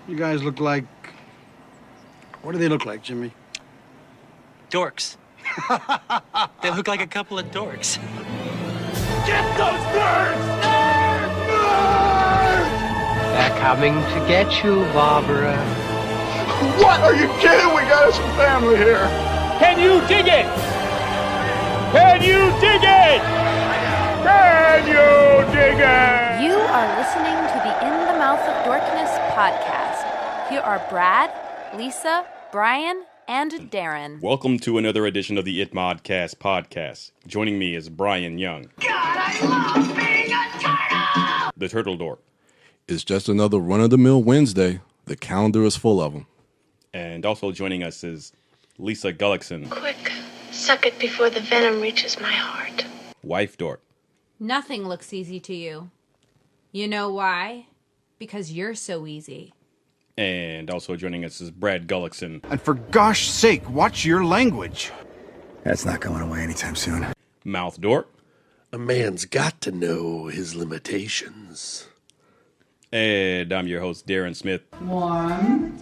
You guys look like... What do they look like, Jimmy? Dorks. They look like a couple of dorks. Get those birds! Nerds! They're coming to get you, Barbara. What? Are you kidding? We got some family here. Can you dig it? Can you dig it? Can you dig it? You are listening to the In the Mouth of Dorkness podcast. Here are Brad, Lisa, Brian, and Darren. Welcome to another edition of the It Modcast podcast. Joining me is Brian Young. God, I love being a turtle! The Turtle Dork. It's just another run-of-the-mill Wednesday. The calendar is full of them. And also joining us is Lisa Gullickson. Quick, suck it before the venom reaches my heart. Wife Dork. Nothing looks easy to you. You know why? Because you're so easy. And also joining us is Brad Gullickson. And for gosh sake, watch your language. That's not going away anytime soon. Mouth Dork. A man's got to know his limitations. And I'm your host, Darren Smith. Warm.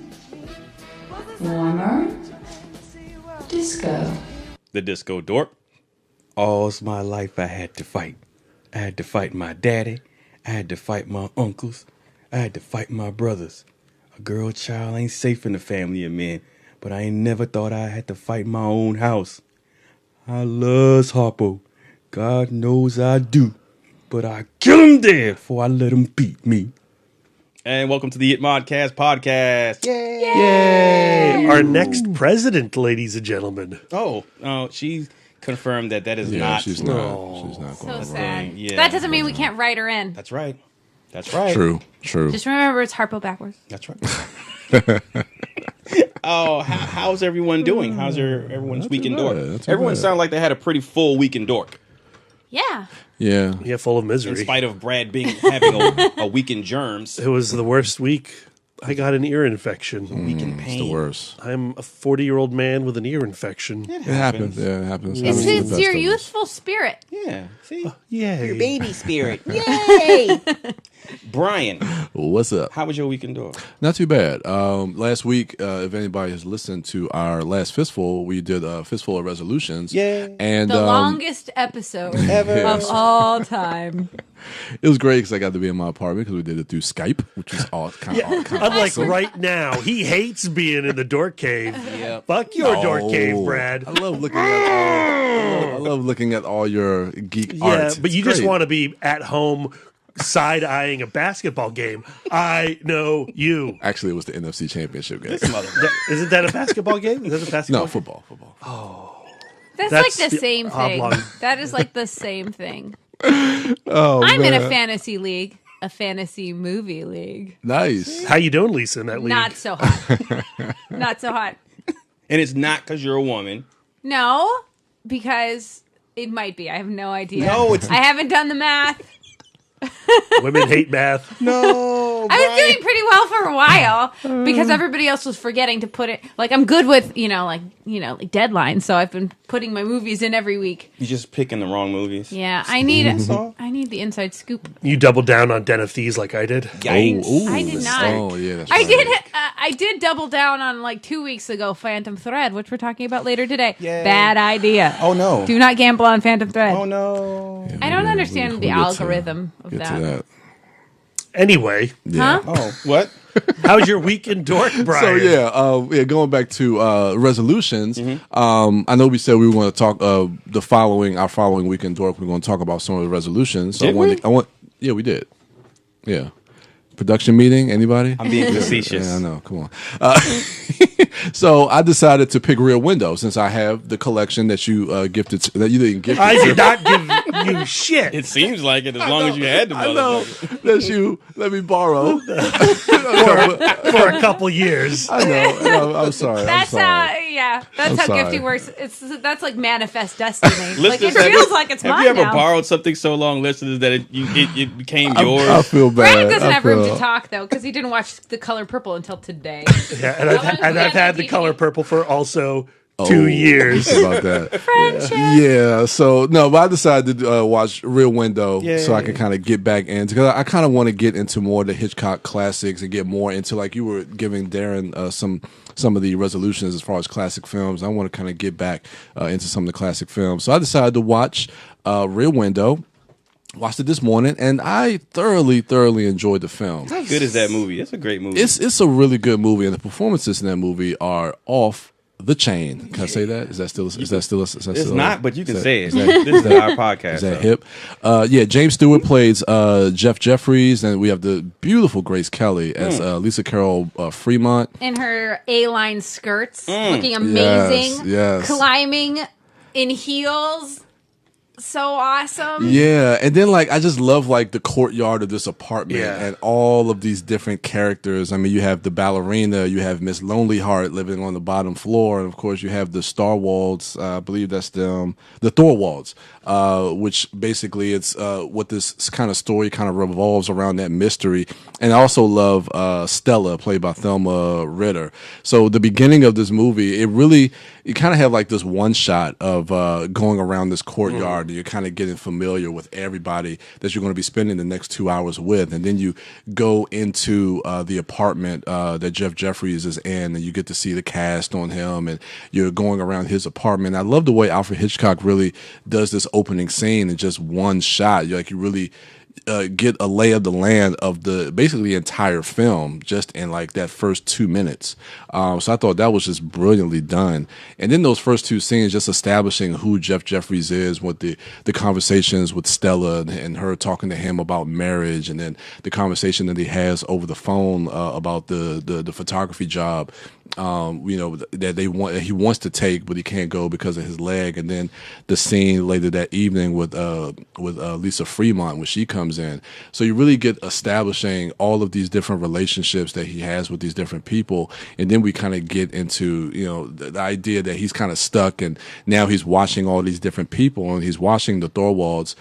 Warmer. Disco. The Disco Dork. All my life I had to fight. I had to fight my daddy. I had to fight my uncles. I had to fight my brothers. A girl child ain't safe in the family of men, but I ain't never thought I had to fight my own house. I loves Harpo. God knows I do. But I kill him dead before I let him beat me. And welcome to the It Modcast podcast. Yay! Yay! Our next president, ladies and gentlemen. Oh, she confirmed that is not. She's not. She's not So going sad. Yeah, that doesn't mean we can't write her in. That's right. That's right. True. Just remember it's Harpo backwards. That's right. Oh, how's everyone doing? How's everyone's week in Dork? Everyone sounded like they had a pretty full week in Dork. Yeah. Yeah. Yeah, full of misery. In spite of Brad having a week in germs. It was the worst week. I got an ear infection. Week in pain. It's the worst. I'm a 40-year-old man with an ear infection. It happens. Yeah, it happens. It's your youthful spirit. Yeah. See? Yay. Your baby spirit. Yay! Brian. What's up? How was your week in Dork? Not too bad. Last week, if anybody has listened to our last Fistful, we did a Fistful of Resolutions. Yeah. And the longest episode ever of all time. It was great because I got to be in my apartment because we did it through Skype, which was kind of Unlike right now, he hates being in the dork cave. Yep. Fuck your dork cave, Brad. I love looking at all your geek art. Yeah, but It's you just great. want to be at home side-eyeing a basketball game. I know you. Actually, it was the NFC Championship game. Isn't that a basketball game? Is that a basketball No, game? football. That's That's like the the same thing. oblong. That is like the same thing. Oh, I'm in man. a fantasy league, a fantasy movie league. Nice. How you doing, Lisa, in that league? Not so hot. Not so hot. And it's not because you're a woman. No, because it might be. I have no idea. No, it's- I haven't done the math. Women hate math. No. I was doing pretty well for a while because everybody else was forgetting to put it. Like I'm good with like deadlines, so I've been putting my movies in every week. You're just picking the wrong movies. Yeah, I need the inside scoop. You doubled down on Den of Thieves like I did. Yikes. I did not. Oh, yeah, that's I right. did. I did double down on like 2 weeks ago. Phantom Thread, which we're talking about later today. Yay. Bad idea. Oh, no. Do not gamble on Phantom Thread. Oh, no. I don't understand the algorithm of Get that. to that. Anyway, Yeah. Huh? Oh, what? how's your week in Dork, Brian? So going back to resolutions. I know we said we were going to talk our following week in Dork. We're going to talk about some of the resolutions. So yeah, we did. Yeah. Production meeting, anybody? I'm being facetious. Yeah, I know. Come on. So I decided to pick Rear Window since I have the collection that you gifted. That you didn't gift. I did not give you shit. It seems like it as long as you had the I know that you let me borrow for a couple years. I know. I'm sorry. That's I'm sorry. that's I'm how sorry. gifting works. That's like manifest destiny. Like it Listeners, feels like it's have mine you ever now. borrowed something so long, listeners, that it became yours? I feel bad. Brad doesn't I have room feel- to talk though because he didn't watch The Color Purple until today. Yeah, and I've had The Color Purple for also 2 years. About that. Yeah. So no, but I decided to watch Rear Window so I can kind of get back into, because I kind of want to get into more of the Hitchcock classics and get more into, like you were giving Darren some of the resolutions as far as classic films. I want to kind of get back into some of the classic films. So I decided to watch Rear Window. Watched it this morning, and I thoroughly enjoyed the film. How good is that movie? It's a great movie. It's a really good movie, and the performances in that movie are off the chain. Can I say that? Is that still? It's not, but you can say it. This is our podcast. Is that hip? James Stewart plays Jeff Jeffries, and we have the beautiful Grace Kelly as Lisa Carroll Fremont in her A-line skirts, looking amazing. Yes. Climbing in heels. So awesome. Yeah, and then I just love the courtyard of this apartment and all of these different characters. I mean, you have the ballerina, you have Miss Lonely Heart living on the bottom floor, and of course you have the Starwalds. I believe that's them, the Thorwalds, which basically it's what this kind of story kind of revolves around, that mystery. And I also love Stella, played by Thelma Ritter. So the beginning of this movie, you kind of have this one shot of going around this courtyard, and you're kind of getting familiar with everybody that you're going to be spending the next 2 hours with. And then you go into the apartment that Jeff Jeffries is in, and you get to see the cast on him, and you're going around his apartment. I love the way Alfred Hitchcock really does this opening scene in just one shot. You really get a lay of the land of basically the entire film just in that first 2 minutes. So I thought that was just brilliantly done. And then those first two scenes, just establishing who Jeff Jeffries is, with the conversations with Stella and her talking to him about marriage, and then the conversation that he has over the phone about the photography job. That he wants to take, but he can't go because of his leg. And then the scene later that evening with Lisa Fremont when she comes in. So you really get establishing all of these different relationships that he has with these different people, and then we kind of get into the idea that he's kind of stuck, and now he's watching all these different people, and he's watching the Thorwalds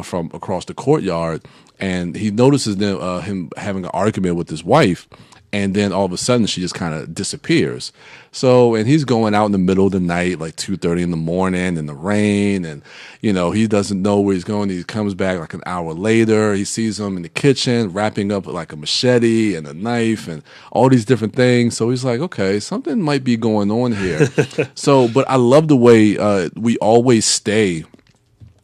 from across the courtyard, and he notices him having an argument with his wife. And then all of a sudden, she just kind of disappears. So, and he's going out in the middle of the night, 2:30 in the morning, in the rain, and he doesn't know where he's going. He comes back an hour later. He sees him in the kitchen wrapping up a machete and a knife and all these different things. So he's like, okay, something might be going on here. But I love the way we always stay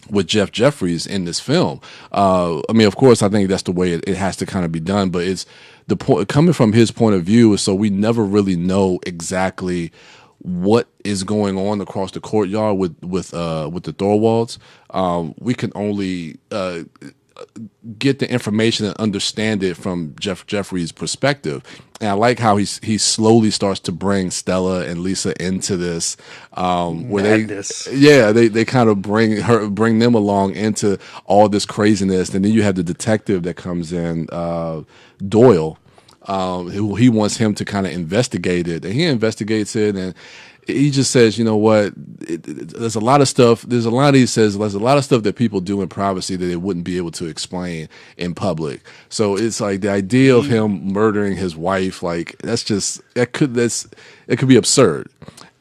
with Jeff Jeffries in this film. Of course, I think that's the way it has to kind of be done, but it's the point coming from his point of view, so we never really know exactly what is going on across the courtyard with the Thorwalds. We can only get the information and understand it from Jeff Jeffries' perspective. And I like how he slowly starts to bring Stella and Lisa into this. They kind of bring them along into all this craziness. And then you have the detective that comes in, Doyle, who he wants him to kind of investigate it, and he investigates it, and he just says, you know what, there's a lot of stuff. There's a lot of stuff that people do in privacy that they wouldn't be able to explain in public. So it's the idea of him murdering his wife, it could be absurd.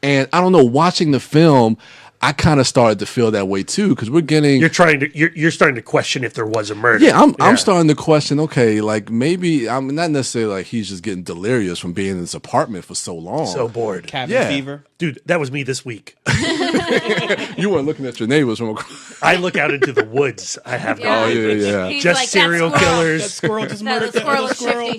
And I don't know, watching the film, I kind of started to feel that way too, because we're getting. You're starting to question if there was a murder. Yeah, I'm starting to question. Okay, maybe I'm not necessarily he's just getting delirious from being in this apartment for so long, so bored, cabin fever. Dude, that was me this week. You weren't looking at your neighbors from. I look out into the woods. I have no neighbors. He's just serial killers. That squirrel just murdered that squirrel. squirrel.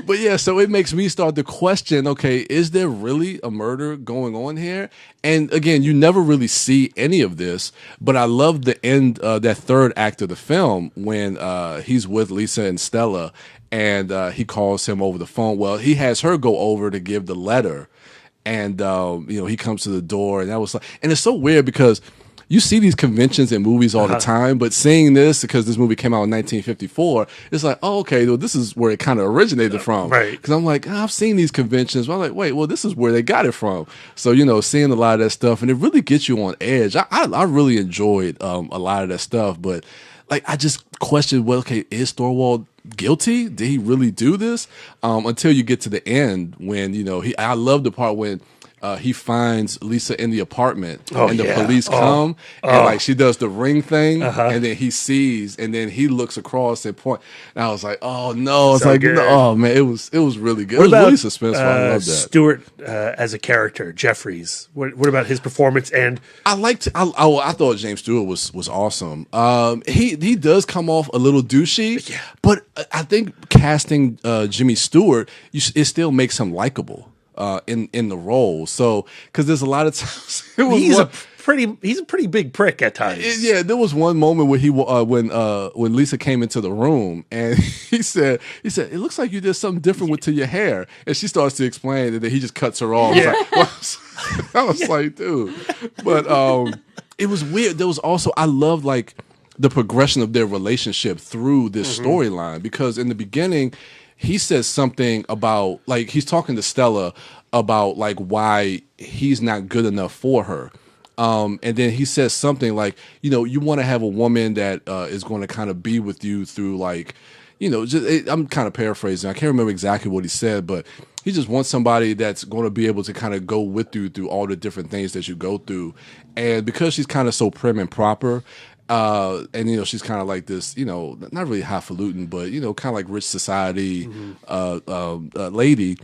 But yeah, so it makes me start to question. Okay, is there really a murder going on here? And again, you never really see any of this, but I love the end, that third act of the film when he's with Lisa and Stella, and he calls him over the phone. Well, he has her go over to give the letter, and he comes to the door, and that was and it's so weird because you see these conventions in movies all the time, but seeing this, because this movie came out in 1954, it's oh, okay, well, this is where it kind of originated from. Right. Because I'm I've seen these conventions. Well, I'm wait, well, this is where they got it from. So, seeing a lot of that stuff, and it really gets you on edge. I really enjoyed a lot of that stuff, but I just questioned, well, okay, is Thorwald guilty? Did he really do this? Until you get to the end when, I love the part when he finds Lisa in the apartment, Oh, and the yeah. police Oh. come, and Oh. like she does the ring thing, Uh-huh. and then he sees, and then he looks across and point. And I was like, oh no! It's So like, good. no, oh man, it was really good. What It was about really suspenseful. I love that. Stewart as a character, Jeffries? What about his performance? And I thought James Stewart was awesome. He does come off a little douchey, but I think casting Jimmy Stewart, it still makes him likable in the role. So because there's a lot of times he's a pretty big prick at times. Yeah, there was one moment where when Lisa came into the room and he said it looks like you did something different to your hair, and she starts to explain, and then he just cuts her off. Yeah. I was like, dude, but it was weird. There was also, I loved like the progression of their relationship through this storyline, because in the beginning he says something about, like, he's talking to Stella about like why he's not good enough for her. And then he says something like, you want to have a woman that is going to kind of be with you through, like, I'm kind of paraphrasing. I can't remember exactly what he said, but he just wants somebody that's going to be able to kind of go with you through all the different things that you go through. And because she's kind of so prim and proper, and she's kind of like this, not really highfalutin, but kind of like rich society lady.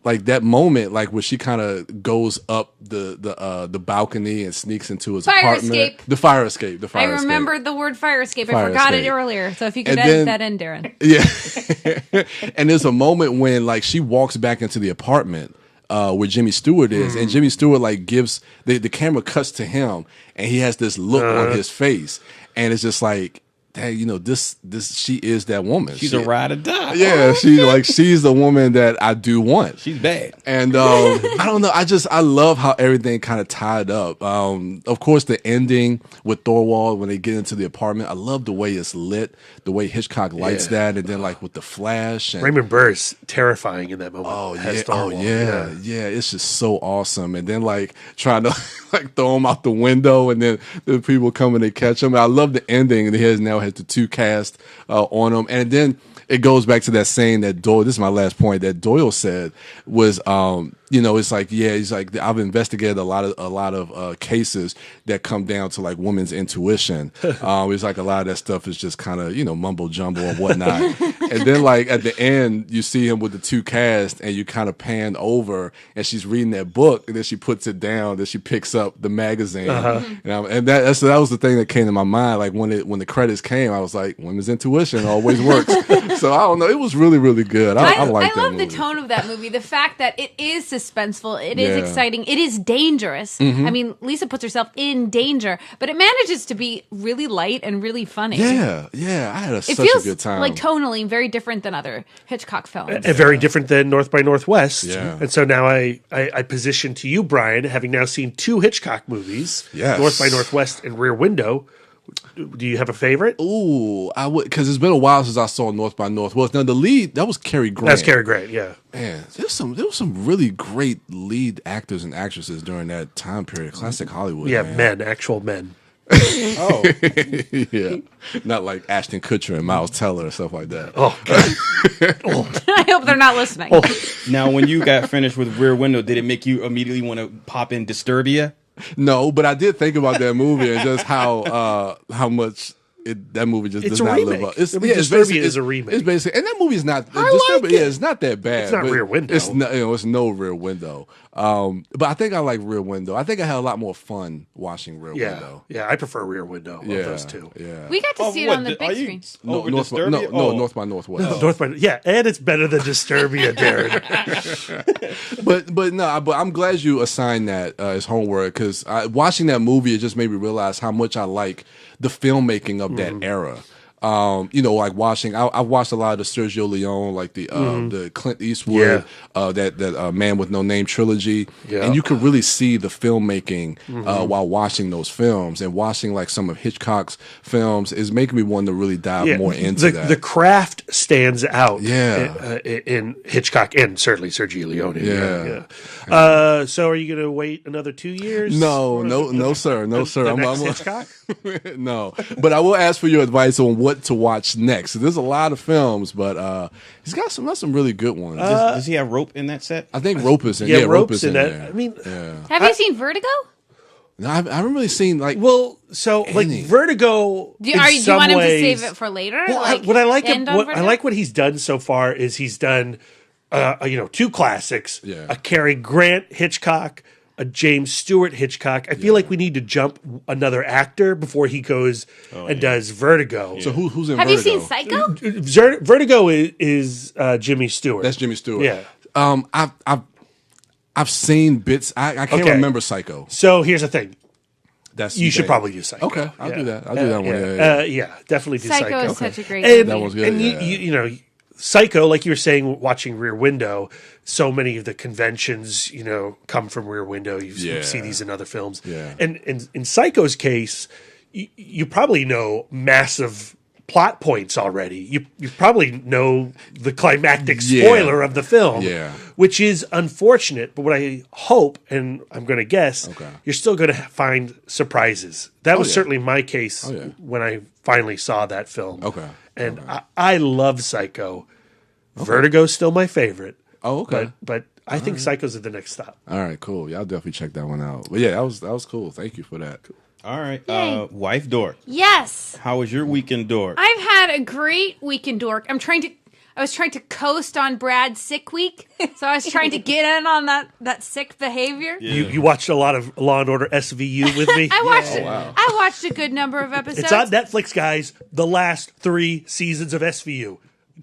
Like that moment, like where she kind of goes up the balcony and sneaks into his Fire apartment. escape. The fire escape. The fire I escape. remembered the word fire escape. Fire I forgot escape. it earlier. So if you could And edit then- that in, Darren. Yeah. And there's a moment when like she walks back into the apartment where Jimmy Stewart is, and Jimmy Stewart like gives the camera cuts to him, and he has this look on his face, and it's just like, hey, this she is that woman. She's a ride or die. Yeah, she's the woman that I do want. She's bad. And I don't know. I love how everything kind of tied up. Of course, the ending with Thorwald when they get into the apartment. I love the way it's lit, the way Hitchcock lights that, and then like with the flash. And, Raymond Burr's terrifying in that moment. Oh as yeah, Thorwald. yeah. It's just so awesome. And then like trying to like throw him out the window, and then the people come and they catch him. I love the ending, and he now has the two cast on him, and then it goes back to that saying that Doyle. This is my last point that Doyle said was, it's like, he's like, I've investigated a lot of cases that come down to like women's intuition. It's like a lot of that stuff is just kind of mumbo jumbo and whatnot. And then like at the end, you see him with the two cast, and you kind of pan over, and she's reading that book, and then she puts it down, then she picks up the magazine, and that was the thing that came to my mind. Like when the credits came, I was like, women's intuition always works. So I don't know. It was really, really good. I like that love movie. the tone of that movie. The fact that it is suspenseful, it is Yeah. exciting, it is dangerous. I mean, Lisa puts herself in danger, but it manages to be really light and really funny. Yeah. I had such Feels a good time. like tonally very different than other Hitchcock films. And very different than North by Northwest. Yeah. And so now I position to you, Brian, having now seen two Hitchcock movies, Yes. North by Northwest and Rear Window. Do you have a favorite? Ooh, I would, because it's been a while since I saw North by Northwest. Now the lead, that was Cary Grant. That's Cary Grant, yeah. Man, there was some really great lead actors and actresses during that time period. Classic Hollywood. Yeah, man. actual men. Oh, Yeah, not like Ashton Kutcher and Miles Teller and stuff like that. Oh, God. I hope they're not listening. now when you got finished with Rear Window, did it make you immediately want to pop in Disturbia? No, but I did think about that movie and just how much that movie just It's does a not remake. live up. Disturbia is a remake. It's basically, and that movie is not. like it. Yeah, it's not that bad. It's not but Rear Window. It's not. It's no Rear Window. But I think I like Rear Window. I think I had a lot more fun watching Rear Window. Yeah, I prefer Rear Window of those two. Yeah. We got to see it on the big screen. Over North by Disturbia? North by Northwest. North by, yeah, and it's better than Disturbia, Darren. But I'm glad you assigned that as homework, because watching that movie, it just made me realize how much I like the filmmaking of that era. Like watching, I've watched a lot of the Sergio Leone, like the Clint Eastwood, that Man with No Name trilogy, and you could really see the filmmaking while watching those films, and watching like some of Hitchcock's films is making me want to really dive more into that. The craft stands out, Yeah. in Hitchcock and certainly Sergio Leone. Yeah. So are you going to wait another 2 years? No, sir. The next Hitchcock? No, but I will ask for your advice on what to watch next. So there's a lot of films, but he's got some really good ones. Does he have Rope in that set? I think Rope is in. Yeah, Rope Rope's is in that. there. I mean, Have you seen Vertigo? No, I haven't really seen like. well, so like Vertigo. Do you want him to save it for later? Well, what I like what he's done so far is he's done, two classics: a Cary Grant Hitchcock, a James Stewart Hitchcock. I feel like we need to jump another actor before he goes and does Vertigo. So who's in Have Vertigo? you seen Psycho? Vertigo is Jimmy Stewart. That's Jimmy Stewart. Yeah. I've seen bits. I can't remember Psycho. So here's the thing. You should probably do Psycho. Okay, I'll do that. I'll do that one. Yeah, definitely do Psycho Psycho. is such a great movie. That one's good. And you Psycho, like you were saying, watching Rear Window, so many of the conventions, come from Rear Window. You see these in other films. Yeah. And in Psycho's case, you probably know massive plot points already. You probably know the climactic spoiler of the film, which is unfortunate. But what I hope, and I'm going to guess, you're still going to find surprises. That was certainly my case when I finally saw that film. And I love Psycho. Vertigo's still my favorite. Oh, okay. But I think Psycho's at the next stop. All right, cool. Y'all definitely check that one out. But yeah, that was cool. Thank you for that. All right. Wife Dork. Yes. How was your weekend, Dork? I've had a great weekend, Dork. I was trying to coast on Brad's sick week, so I was trying to get in on that sick behavior. Yeah. You watched a lot of Law and Order SVU with me. I watched a good number of episodes. It's on Netflix, guys. The last 3 seasons of SVU.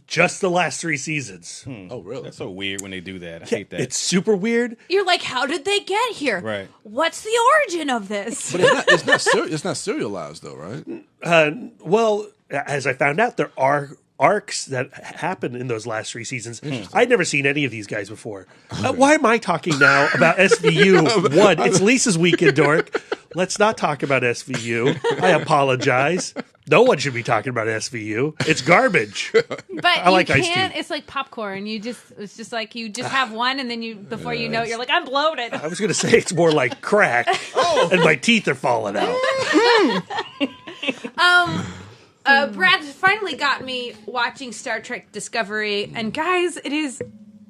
Just the last 3 seasons. Oh, really? That's so weird when they do that. I hate that. It's super weird. You're like, how did they get here? Right. What's the origin of this? But it's not serialized though, right? Well, as I found out, there are arcs that happen in those last 3 seasons. I'd never seen any of these guys before. Why am I talking now about SVU? One, it's Lisa's weekend, Dork. Let's not talk about SVU. I apologize. No one should be talking about SVU. It's garbage. But I like you iced can't. tea. It's like popcorn. It's just like you just have one, and then before you know it, you're like, I'm bloated. I was going to say it's more like crack, and my teeth are falling out. Brad finally got me watching Star Trek Discovery, and guys, it is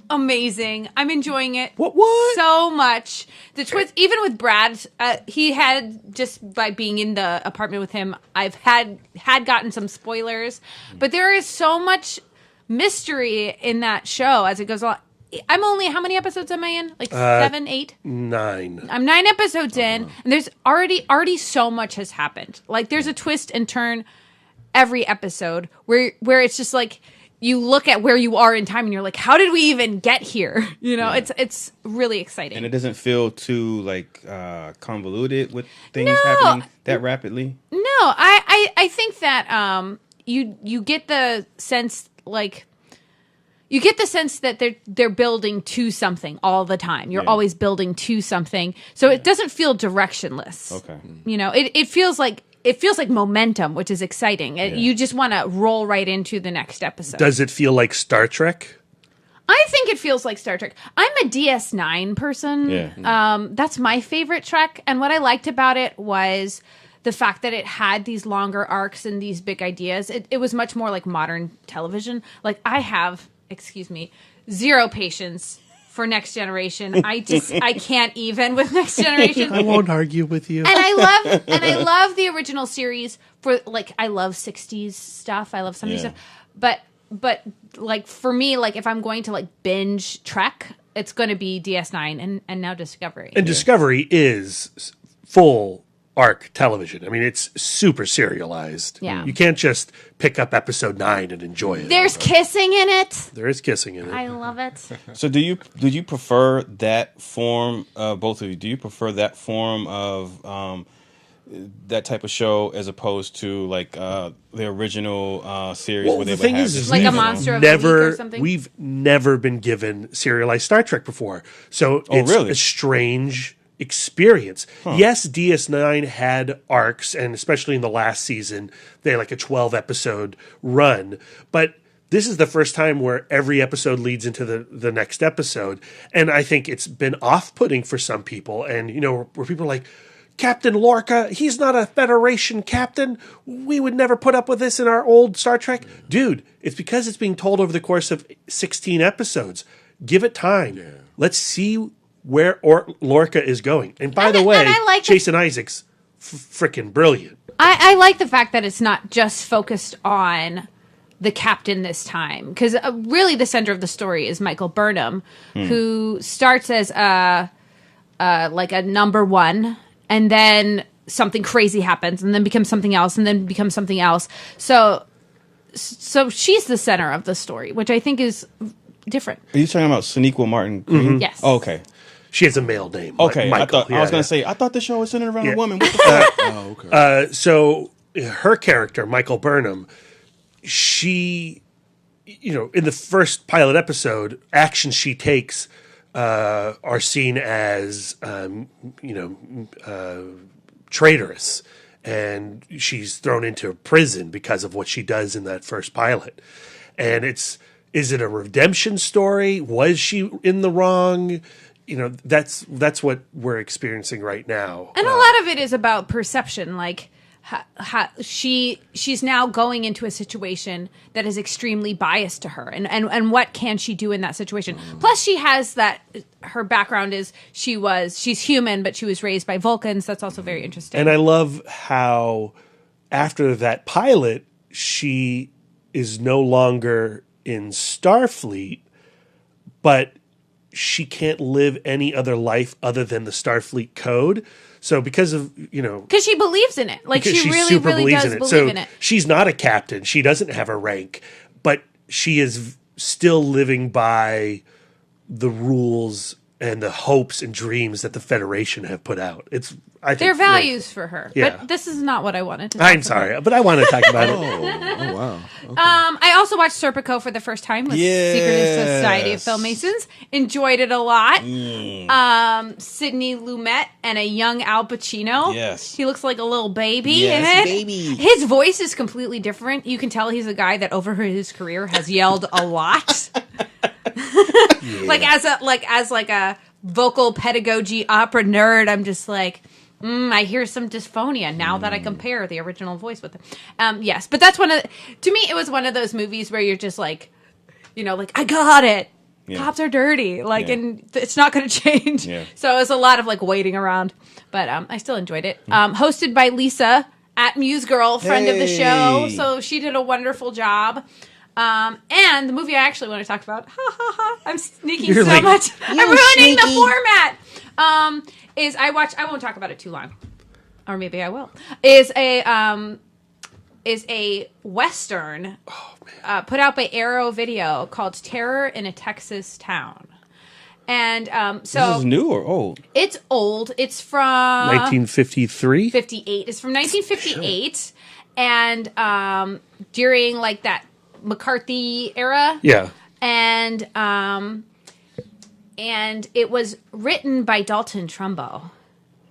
amazing. I'm enjoying it so much. The twist, even with Brad, he had, just by being in the apartment with him, I've had gotten some spoilers, but there is so much mystery in that show as it goes along. How many episodes am I in? Like 7, 8? 9. I'm 9 episodes in, and there's already so much has happened. Like there's a twist and turn every episode where it's just like you look at where you are in time and you're like, how did we even get here? It's really exciting. And it doesn't feel too like convoluted with things happening that rapidly. No, I think that you get the sense that they're building to something all the time. You're always building to something, so it doesn't feel directionless. Okay, it feels like momentum, which is exciting. You just want to roll right into the next episode. Does it feel like Star Trek? I think it feels like Star Trek. I'm a DS9 person. Yeah. That's my favorite Trek, and what I liked about it was the fact that it had these longer arcs and these big ideas. It was much more like modern television. Like I have, zero patience for Next Generation. I can't even with Next Generation. I won't argue with you. And I love the original series for I love 60s stuff. I love 70s stuff. But like for me, like if I'm going to binge Trek, it's going to be DS9 and now Discovery. And Discovery is full arc television. I mean, it's super serialized. Yeah. You can't just pick up episode 9 and enjoy it. There's kissing in it. There is kissing in it. I love it. So do you prefer that form, both of you, do you prefer that form of that type of show as opposed to the original series where they the thing would have is like a Monster of the Week or something? We've never been given serialized Star Trek before. So it's really? a strange experience. Yes, DS9 had arcs, and especially in the last season, they had a 12 episode run. But this is the first time where every episode leads into the next episode. And I think it's been off-putting for some people. And, where people are like, Captain Lorca, he's not a Federation captain. We would never put up with this in our old Star Trek. Dude, it's because it's being told over the course of 16 episodes. Give it time. Yeah. Let's see where Lorca is going. And by the way, Jason Isaacs, freaking brilliant. I like the fact that it's not just focused on the captain this time. Because really the center of the story is Michael Burnham, who starts as like a number one, and then something crazy happens, and then becomes something else, and then becomes something else. So she's the center of the story, which I think is different. Are you talking about Sonequa Martin Green? Mm-hmm. Yes. Oh, okay. She has a male name. Okay, Michael. I was going to say, I thought the show was centered around a woman. What the fuck? Oh, okay. So her character, Michael Burnham, she, in the first pilot episode, actions she takes are seen as, traitorous. And she's thrown into prison because of what she does in that first pilot. And is it a redemption story? Was she in the wrong? That's what we're experiencing right now. And a lot of it is about perception. Like, how she's now going into a situation that is extremely biased to her, and what can she do in that situation? Plus, she has that her background is she's human, but she was raised by Vulcans. That's also very interesting. And I love how after that pilot, she is no longer in Starfleet, but she can't live any other life other than the Starfleet code. So because she believes in it. Like, she really does believe in it. She's not a captain. She doesn't have a rank, but she is still living by the rules and the hopes and dreams that the Federation have put out. They're values for her. Yeah. But this is not what I wanted to talk I'm sorry, but I want to talk about it. Oh, wow. Okay. I also watched Serpico for the first time with Secret Society of Filmmasons. Enjoyed it a lot. Sidney Lumet and a young Al Pacino. Yes. He looks like a little baby Yes, in it. baby. His voice is completely different. You can tell he's a guy that over his career has yelled a lot. Like as a vocal pedagogy opera nerd, I'm just like, I hear some dysphonia now that I compare the original voice with him. Yes, but that's to me, it was one of those movies where you're just like, I got it. Yeah. Cops are dirty, and it's not going to change. Yeah. So it was a lot of waiting around, but I still enjoyed it. Hosted by Lisa at Muse Girl, friend of the show, so she did a wonderful job. And the movie I actually want to talk about, I'm sneaking much. I'm ruining the format. I won't talk about it too long, or maybe I will. Is a Western put out by Arrow Video called Terror in a Texas Town. And so this is new or old? It's old. It's from 1953. 58. It's from 1958, and during that McCarthy era. Yeah. And it was written by Dalton Trumbo.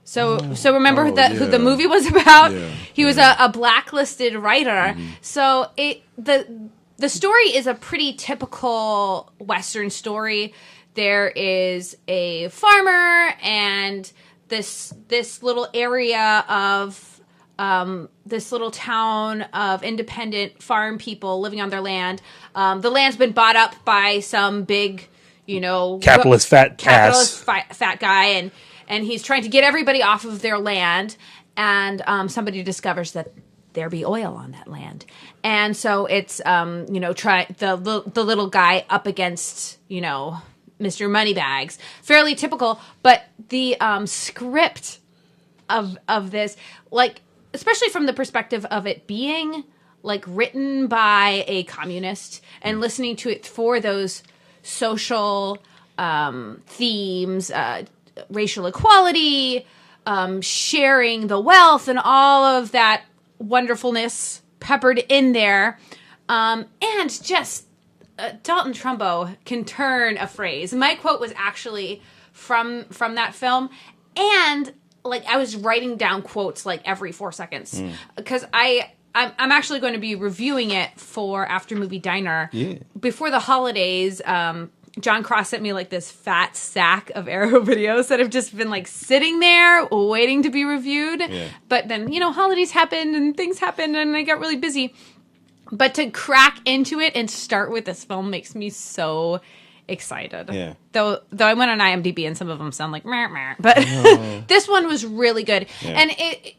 So remember who the movie was about? Yeah. He was a blacklisted writer. Mm-hmm. So the story is a pretty typical Western story. There is a farmer and this little area of this little town of independent farm people living on their land. The land's been bought up by some big, capitalist fat guy, and he's trying to get everybody off of their land. And somebody discovers that there be oil on that land, and so it's try the little guy up against Mr. Moneybags. Fairly typical, but the script of this, especially from the perspective of it being written by a communist and listening to it for those social themes, racial equality, sharing the wealth, and all of that wonderfulness peppered in there, and just Dalton Trumbo can turn a phrase. My quote was actually from that film, and I was writing down quotes every 4 seconds because I'm actually going to be reviewing it for After Movie Diner before the holidays. John Cross sent me like this fat sack of Arrow videos that have just been like sitting there waiting to be reviewed. Yeah. But then, holidays happened and things happened and I got really busy. But to crack into it and start with this film makes me so excited. Yeah. Though I went on IMDb and some of them sound like meh, meh. But this one was really good. Yeah. And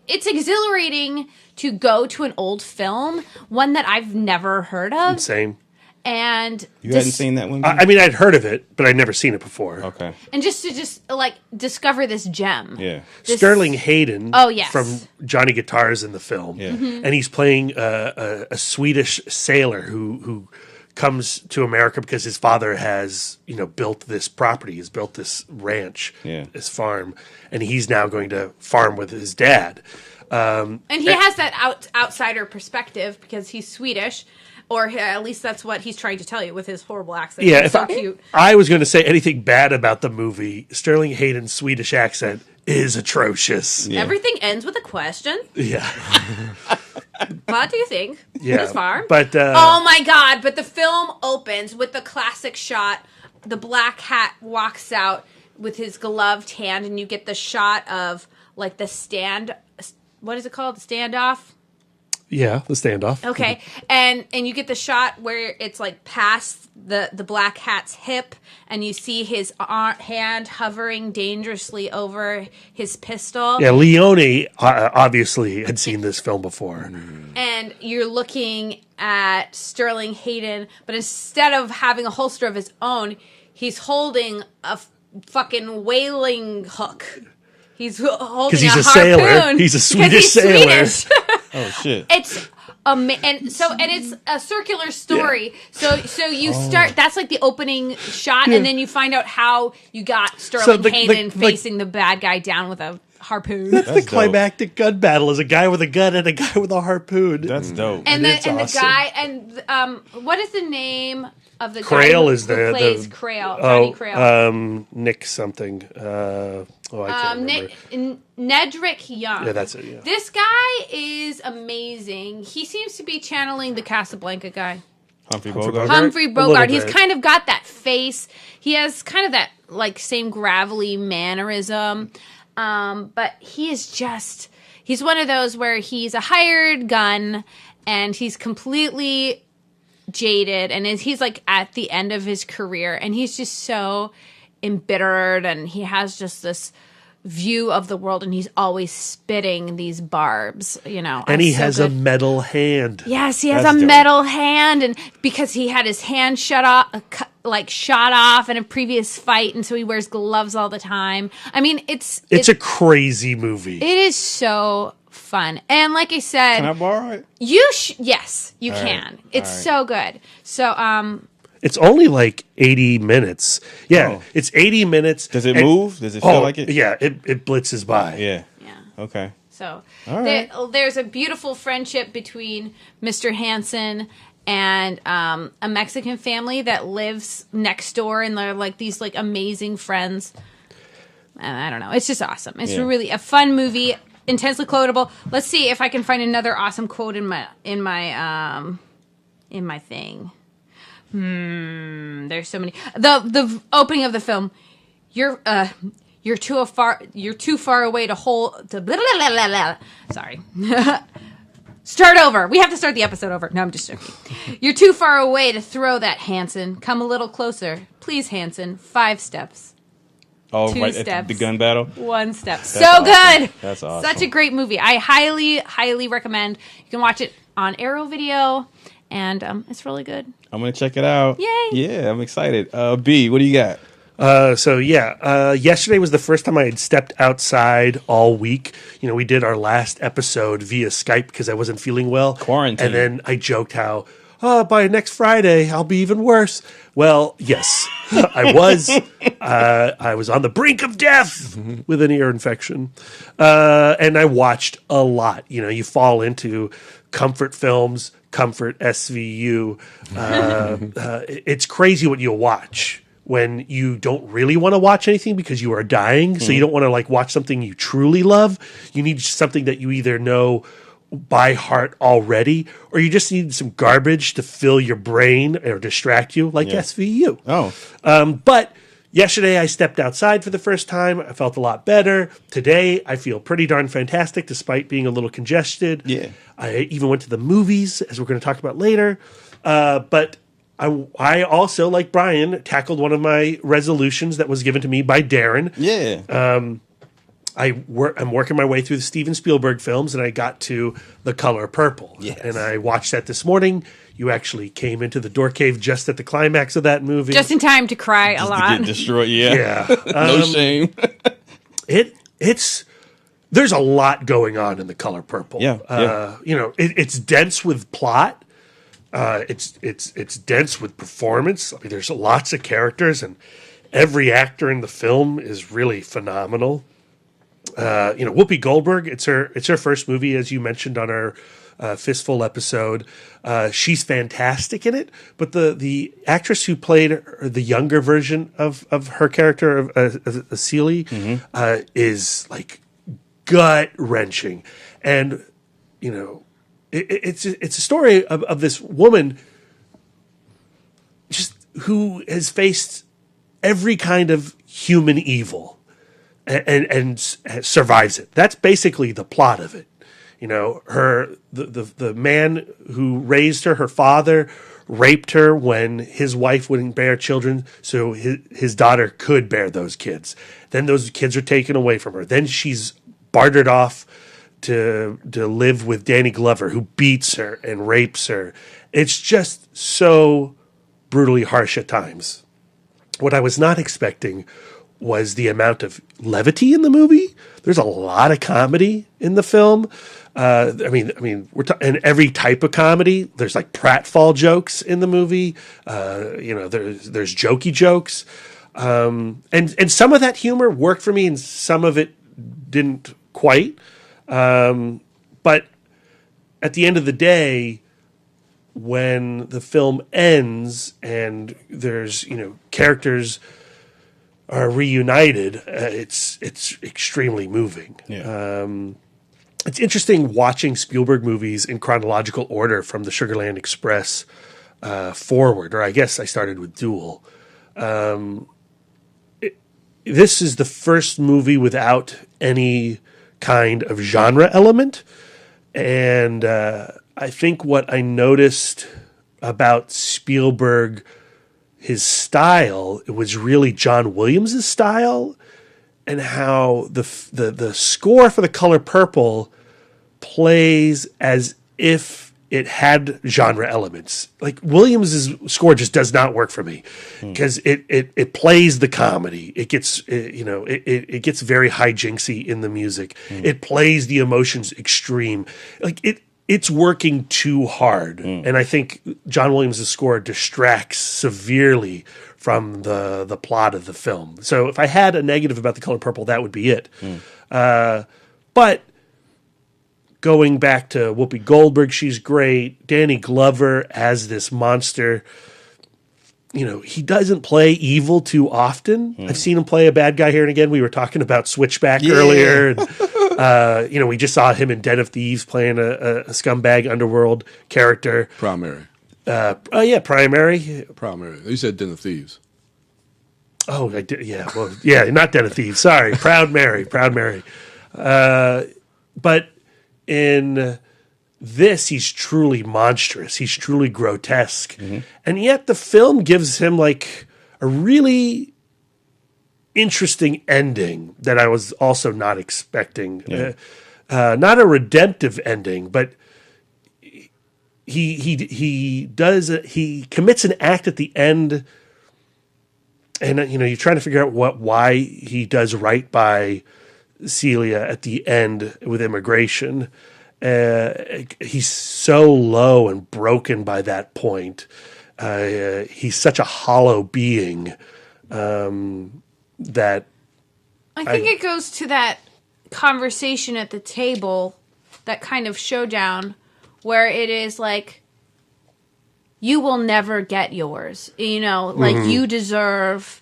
it's exhilarating to go to an old film, one that I've never heard of. Same. And you hadn't seen that one? I mean, I'd heard of it, but I'd never seen it before. Okay. And just to like discover this gem. Yeah. Sterling Hayden. Oh, yes. From Johnny Guitars in the film. Yeah. Mm-hmm. And he's playing a Swedish sailor who comes to America because his father has, built this property. He's built this ranch, this farm, and he's now going to farm with his dad. And he has that outsider perspective because he's Swedish. Or at least that's what he's trying to tell you with his horrible accent. Yeah, it's so cute. I was going to say anything bad about the movie, Sterling Hayden's Swedish accent is atrocious. Yeah. Everything ends with a question. Yeah. What do you think? Yeah. This far? But, oh my God. But the film opens with the classic shot. The black hat walks out with his gloved hand, and you get the shot of like the what is it called? The standoff? Yeah, the standoff. Okay, and you get the shot where it's like past the black hat's hip, and you see his hand hovering dangerously over his pistol. Yeah, Leone obviously had seen this film before. And you're looking at Sterling Hayden, but instead of having a holster of his own, he's holding a fucking whaling hook. He's holding because he's a harpoon. Sailor. He's a Swedish sailor. Oh shit! It's and it's a circular story. Yeah. So you start. That's like the opening shot, and then you find out how you got Sterling Hayden facing the bad guy down with a harpoon. That's the climactic gun battle: is a guy with a gun and a guy with a harpoon. That's dope. And awesome. The guy what is the name of the Crail guy is who plays the Crail? Johnny Crail. Nick something. I can't remember. Nedrick Young. Yeah, that's it. Yeah. This guy is amazing. He seems to be channeling the Casablanca guy. Humphrey Bogart. Humphrey Bogart. He's kind of got that face. He has kind of that like same gravelly mannerism. But he is he's one of those where he's a hired gun and he's completely jaded and he's like at the end of his career and he's just so embittered and he has just this view of the world and he's always spitting these barbs, And he has a metal hand. Yes, he has a metal hand and because he had his hand shot off in a previous fight and so he wears gloves all the time. I mean, it's a crazy movie. It is so fun. And like I said, can I borrow it? Yes, you all can. Right. It's so good. So it's only like 80 minutes. Yeah, it's 80 minutes. Does it move? Does it feel like it? Yeah, it blitzes by. Yeah. Yeah. Okay. So right. there's a beautiful friendship between Mr. Hansen and a Mexican family that lives next door, and they're like these like amazing friends. And I don't know. It's just awesome. It's really a fun movie, intensely quotable. Let's see if I can find another awesome quote in my thing. There's so many. The opening of the film. You're too far away to hold. Sorry. Start over. We have to start the episode over. No, I'm just joking. You're too far away to throw that, Hansen. Come a little closer, please, Hansen. 5 steps. Oh, 2 right steps. at the gun battle. 1 step. That's so awesome. good. That's awesome. Such a great movie. I highly, highly recommend. You can watch it on Arrow Video, and it's really good. I'm gonna check it out. Yay! Yeah, I'm excited. B, what do you got? Yesterday was the first time I had stepped outside all week. We did our last episode via Skype because I wasn't feeling well. Quarantine. And then I joked how, by next Friday, I'll be even worse. Well, yes, I was. I was on the brink of death with an ear infection. And I watched a lot. You fall into comfort films, comfort SVU. It's crazy what you'll watch when you don't really want to watch anything because you are dying. So you don't want to watch something you truly love. You need something that you either know by heart already, or you just need some garbage to fill your brain or distract you, like SVU. But yesterday I stepped outside for the first time. I felt a lot better. Today I feel pretty darn fantastic despite being a little congested. Yeah. I even went to the movies, as we're going to talk about later. But I also, like Brian, tackled one of my resolutions that was given to me by Darren. Yeah. I'm working my way through the Steven Spielberg films, and I got to The Color Purple. Yes. And I watched that this morning. You actually came into the Dork Cave just at the climax of that movie. Just in time to cry a lot. To get destroyed, yeah. No shame. There's a lot going on in The Color Purple. Yeah. It's dense with plot. It's dense with performance. I mean, there's lots of characters, and every actor in the film is really phenomenal. Whoopi Goldberg, it's her first movie, as you mentioned on our Fistful episode. She's fantastic in it, but the actress who played the younger version of her character of Celie is like gut wrenching, and it's a story of this woman just who has faced every kind of human evil and survives it. That's basically the plot of it. The man who raised her father, raped her when his wife wouldn't bear children, so his daughter could bear those kids. Then those kids are taken away from her. Then she's bartered off to live with Danny Glover, who beats her and rapes her. It's just so brutally harsh at times. What I was not expecting was the amount of levity in the movie. There's a lot of comedy in the film. We're in every type of comedy. There's like pratfall jokes in the movie. There's jokey jokes, and some of that humor worked for me, and some of it didn't quite. But at the end of the day, when the film ends and there's characters are reunited, it's extremely moving. Yeah. It's interesting watching Spielberg movies in chronological order from the Sugarland Express forward, or I guess I started with Duel. This is the first movie without any kind of genre element, and I think what I noticed about Spielberg, his style, it was really John Williams' style, and how the score for The Color Purple plays as if it had genre elements. Like Williams' score just does not work for me because it plays the comedy. It gets it gets very hijinksy in the music. It plays the emotions extreme. Like it's working too hard, and I think John Williams' score distracts severely from the plot of the film. So if I had a negative about The Color Purple, that would be it. But going back to Whoopi Goldberg, she's great. Danny Glover as this monster. He doesn't play evil too often. I've seen him play a bad guy here and again. We were talking about Switchback earlier. And, we just saw him in Den of Thieves playing a scumbag underworld character. Primary. Primary. You said Den of Thieves. Oh, I did. Yeah. Well, yeah, not Den of Thieves. Sorry. Proud Mary. But in this, he's truly monstrous. He's truly grotesque. And yet the film gives him like a really interesting ending that I was also not expecting. Not a redemptive ending, but he commits an act at the end, and you're trying to figure out why he does right by Celia at the end with immigration. He's so low and broken by that point. He's such a hollow being that I think it goes to that conversation at the table, that kind of showdown where it is like, you will never get yours. Like you deserve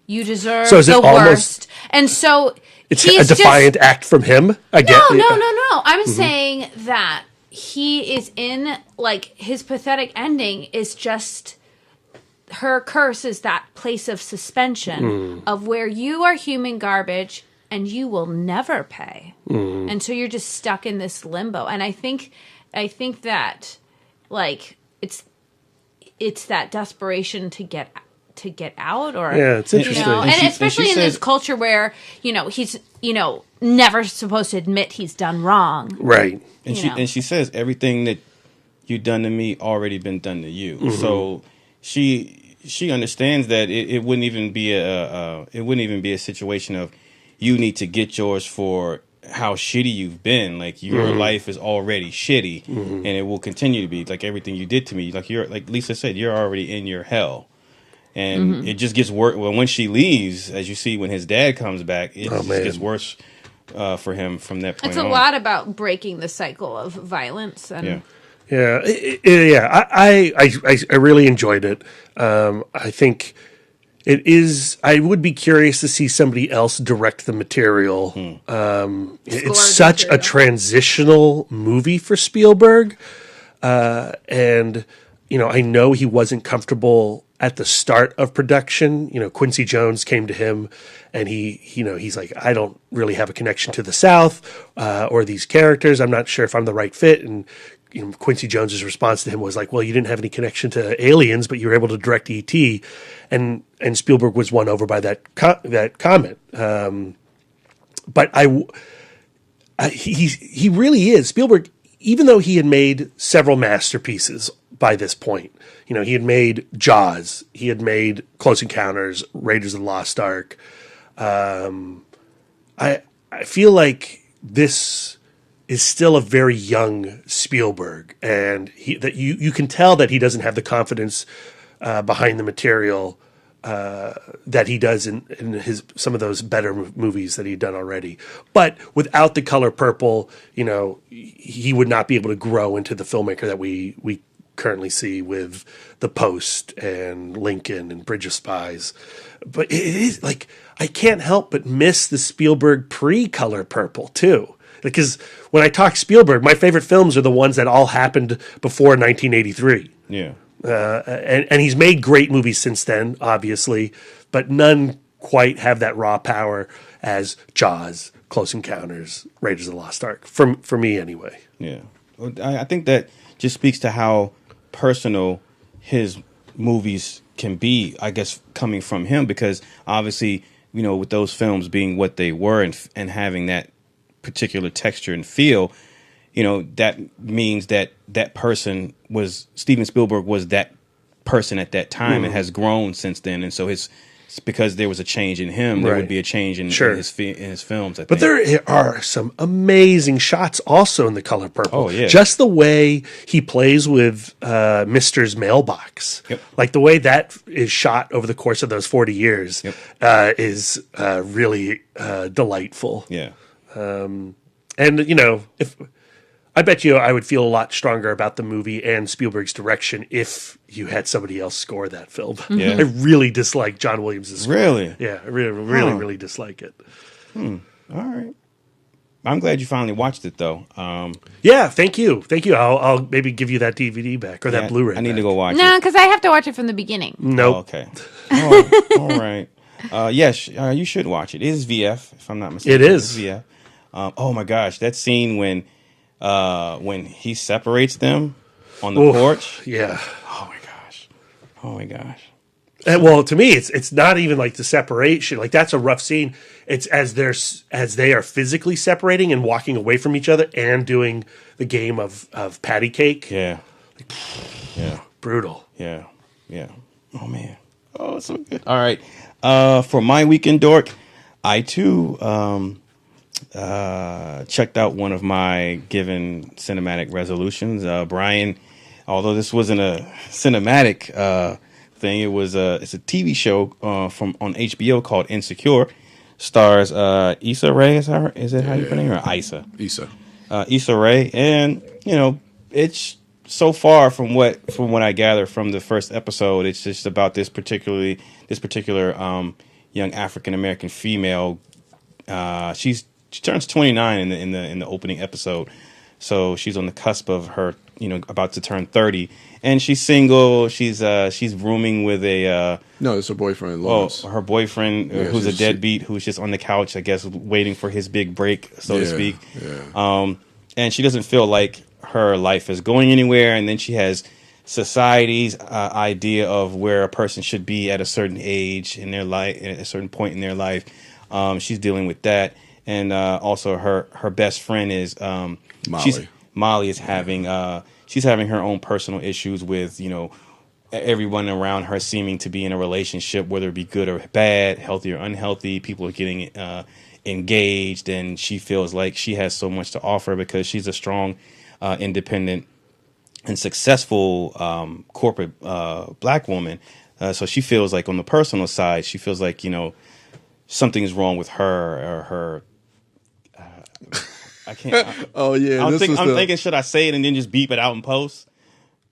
the worst. And so it's a defiant act from him. Again, no. I'm saying that he is in, like, his pathetic ending is just, her curse is that place of suspension of where you are human garbage and you will never pay. And so you're just stuck in this limbo. And I think that, like, it's that desperation to get out, or it's interesting. And especially in this culture where he's never supposed to admit he's done wrong, right? And she says everything that you done to me already been done to you. So she understands that it wouldn't even be a situation of you need to get yours for how shitty you've been. Like, your life is already shitty, and it will continue to be. Like, everything you did to me, like Lisa said, you're already in your hell, and it just gets worse. Well, when she leaves, as you see when his dad comes back, it just gets worse for him from that point on. It's a lot about breaking the cycle of violence. And I really enjoyed it. I think it is. I would be curious to see somebody else direct the material. It's such a transitional movie for Spielberg, and I know he wasn't comfortable at the start of production. Quincy Jones came to him, and he's like, I don't really have a connection to the South or these characters. I'm not sure if I'm the right fit. And Quincy Jones's response to him was like, well, you didn't have any connection to aliens, but you were able to direct E.T. And Spielberg was won over by that comment. But he really is. Spielberg, even though he had made several masterpieces by this point, he had made Jaws, he had made Close Encounters, Raiders of the Lost Ark. I feel like this is still a very young Spielberg, and you can tell that he doesn't have the confidence behind the material that he does in some of those better movies that he'd done already. But without the color purple, he would not be able to grow into the filmmaker that we currently see with The Post and Lincoln and Bridge of Spies. But it is like, I can't help but miss the Spielberg pre-color purple too. Because when I talk Spielberg, my favorite films are the ones that all happened before 1983. Yeah. And he's made great movies since then, obviously, but none quite have that raw power as Jaws, Close Encounters, Raiders of the Lost Ark, for me anyway. Yeah. I think that just speaks to how personal his movies can be, I guess, coming from him, because obviously, with those films being what they were and having that particular texture and feel, that means that person was Steven Spielberg was that person at that time and has grown since then. And so it's because there was a change in him, there would be a change in his films. I think. There are some amazing shots also in the color purple. Oh, yeah. Just the way he plays with Mister's mailbox. Yep. Like the way that is shot over the course of those 40 years is really delightful. Yeah. And if I bet you I would feel a lot stronger about the movie and Spielberg's direction if you had somebody else score that film. Yeah. I really dislike John Williams' score. Really? Yeah, I really dislike it. All right. I'm glad you finally watched it, though. Yeah, thank you. I'll maybe give you that DVD back or that Blu-ray. I need to go watch it. No, because I have to watch it from the beginning. Nope. Oh, okay. All right. Yes, you should watch it. It is VF, if I'm not mistaken. It is. It's VF. Oh my gosh, that scene when he separates them on the porch. Yeah. Oh my gosh. And, well, to me, it's not even like the separation. Like, that's a rough scene. It's as they are physically separating and walking away from each other and doing the game of patty cake. Yeah. Yeah. Brutal. Yeah. Yeah. Oh man. Oh, it's so good. All right. For my weekend dork, I too checked out one of my given cinematic resolutions. Brian, although this wasn't a cinematic thing, it's a TV show on HBO called Insecure. Stars Issa Rae. Is it how you put her? Issa. Issa Rae, and it's so far from what I gather from the first episode, it's just about this particular young African American female she turns 29 in the opening episode, so she's on the cusp of her, about to turn 30, and she's single. She's rooming with a no, it's her boyfriend. Lawrence. Her boyfriend, who's a deadbeat, who's just on the couch, I guess, waiting for his big break, so to speak. Yeah. And she doesn't feel like her life is going anywhere, and then she has society's idea of where a person should be at a certain age in their life, at a certain point in their life. She's dealing with that, and also her best friend is Molly. Molly is having she's having her own personal issues with everyone around her seeming to be in a relationship, whether it be good or bad, healthy or unhealthy. People are getting engaged, and she feels like she has so much to offer because she's a strong, independent, and successful corporate black woman. So she feels like on the personal side, she feels like something's wrong with her or her. I can't. I'm thinking, should I say it and then just beep it out in post?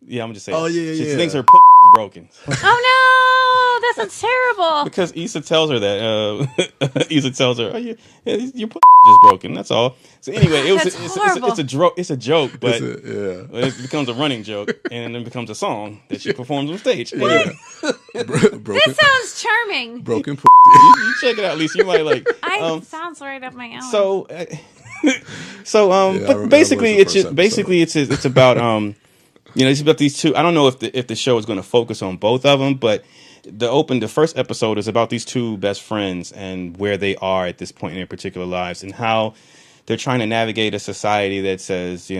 Yeah, I'm just saying. Oh yeah. She thinks her is broken. Oh no, that sounds terrible. Because Issa tells her that. Issa tells her, your just broken. That's all. So anyway, it's a joke, but it becomes a running joke, and then becomes a song that she performs on stage. Anyway. This sounds charming. Broken. You check it out, Lisa. You might like. Sounds right up my alley. But basically, it's about it's about these two. I don't know if the show is going to focus on both of them, but the first episode is about these two best friends and where they are at this point in their particular lives and how they're trying to navigate a society that says,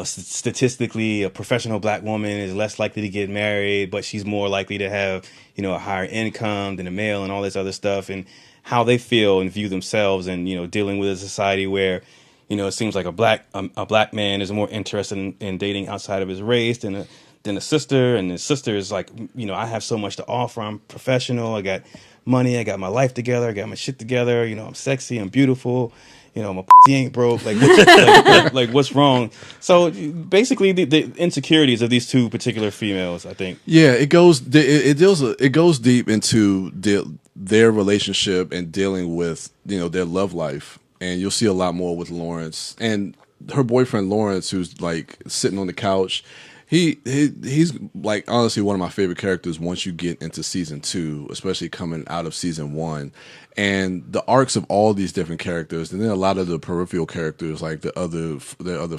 statistically, a professional black woman is less likely to get married, but she's more likely to have, a higher income than a male and all this other stuff, and how they feel and view themselves, and dealing with a society where it seems like a black man is more interested in dating outside of his race than a sister, and the sister is like, I have so much to offer. I'm professional. I got money. I got my life together. I got my shit together. I'm sexy. I'm beautiful. My pussy ain't broke. Like what's wrong? So basically, the insecurities of these two particular females, I think. Yeah, it goes deep into their relationship and dealing with their love life, and you'll see a lot more with Lawrence and her boyfriend Lawrence, who's like sitting on the couch. He's like honestly one of my favorite characters once you get into season 2, especially coming out of season 1. And the arcs of all these different characters, and then a lot of the peripheral characters, like their other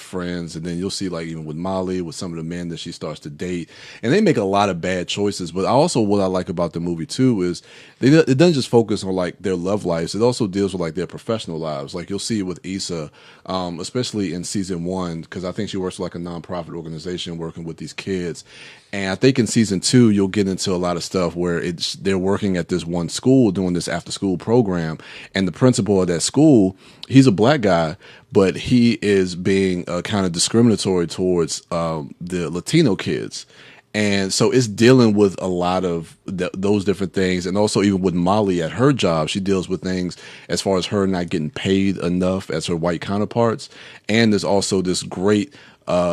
friends, and then you'll see like even with Molly, with some of the men that she starts to date, and they make a lot of bad choices. But also what I like about the movie too is it doesn't just focus on like their love lives; it also deals with like their professional lives. Like you'll see with Issa, especially in season 1, because I think she works for like a nonprofit organization working with these kids. And I think in season 2, you'll get into a lot of stuff where they're working at this one school doing this after school program. And the principal of that school, he's a black guy, but he is being kind of discriminatory towards the Latino kids. And so it's dealing with a lot of those different things. And also even with Molly at her job, she deals with things as far as her not getting paid enough as her white counterparts. And there's also this great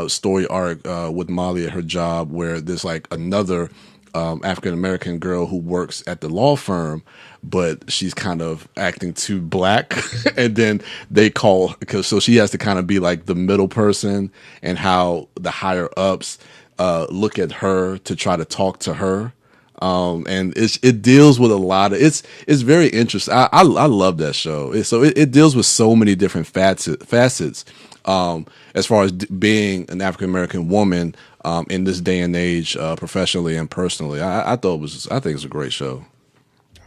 story arc with Molly at her job where there's like another African-American girl who works at the law firm, but she's kind of acting too black. And then they so she has to kind of be like the middle person, and how the higher ups look at her to try to talk to her. And it deals with a lot of it's very interesting. I love that show. It deals with so many different facets. As far as being an African American woman in this day and age, professionally and personally, I think it's a great show.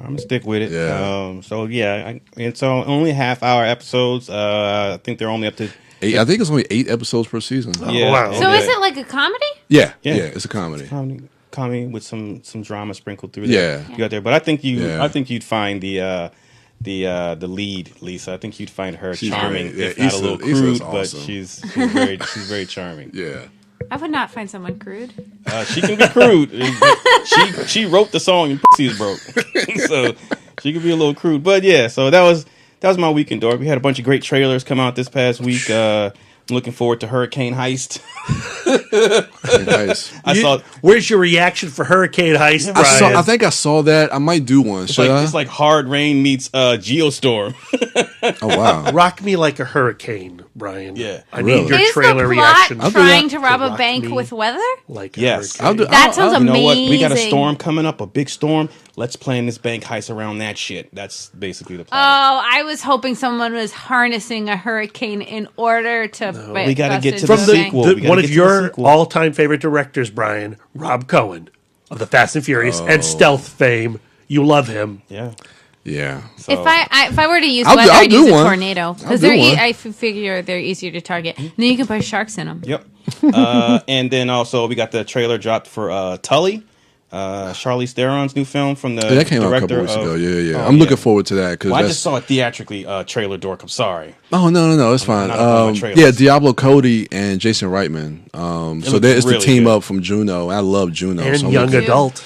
I'm gonna stick with it. Yeah. It's only half-hour episodes. I think they're only up to 8. I think it's only 8 episodes per season. Yeah. Wow. So is it like a comedy? Yeah, it's a comedy. Comedy with some drama sprinkled through there. Yeah. You got there, but I think you'd find the lead, Lisa. I think you'd find her charming, great. if not a little crude, awesome. but she's very charming. Yeah. I would not find someone crude. She can be crude. she wrote the song and pussy is broke, so she could be a little crude. But yeah, so that was my weekend, Dork. We had a bunch of great trailers come out this past week. looking forward to Hurricane Heist. Nice. Where's your reaction for Hurricane Heist, Brian? I think I saw that. I might do one. It's like Hard Rain meets Geostorm. Oh wow! Rock me like a hurricane, Brian. Yeah, I need your Is trailer the plot reaction. trying to rob a bank with weather? Like a yes, hurricane. That sounds amazing. You know what? We got a storm coming up, a big storm. Let's plan this bank heist around that shit. That's basically the plot. Oh, I was hoping someone was harnessing a hurricane in order to. We got to get to From the sequel. one of your all-time favorite directors, Brian, Rob Cohen of the Fast and Furious and Stealth fame. You love him. Yeah. Yeah. So. If I were to use I'll weather, I'd use a one. tornado because I figure they're easier to target. And then you can put sharks in them. Yep. And then also we got the trailer dropped for Tully, Charlize Theron's new film from the that came out a couple weeks ago. Yeah. I'm looking forward to that because I just saw it theatrically. Trailer Dork. I'm sorry. Oh no, it's fine. Yeah, Diablo Cody and Jason Reitman. So it's really the team up from Juno. I love Juno. And young adult.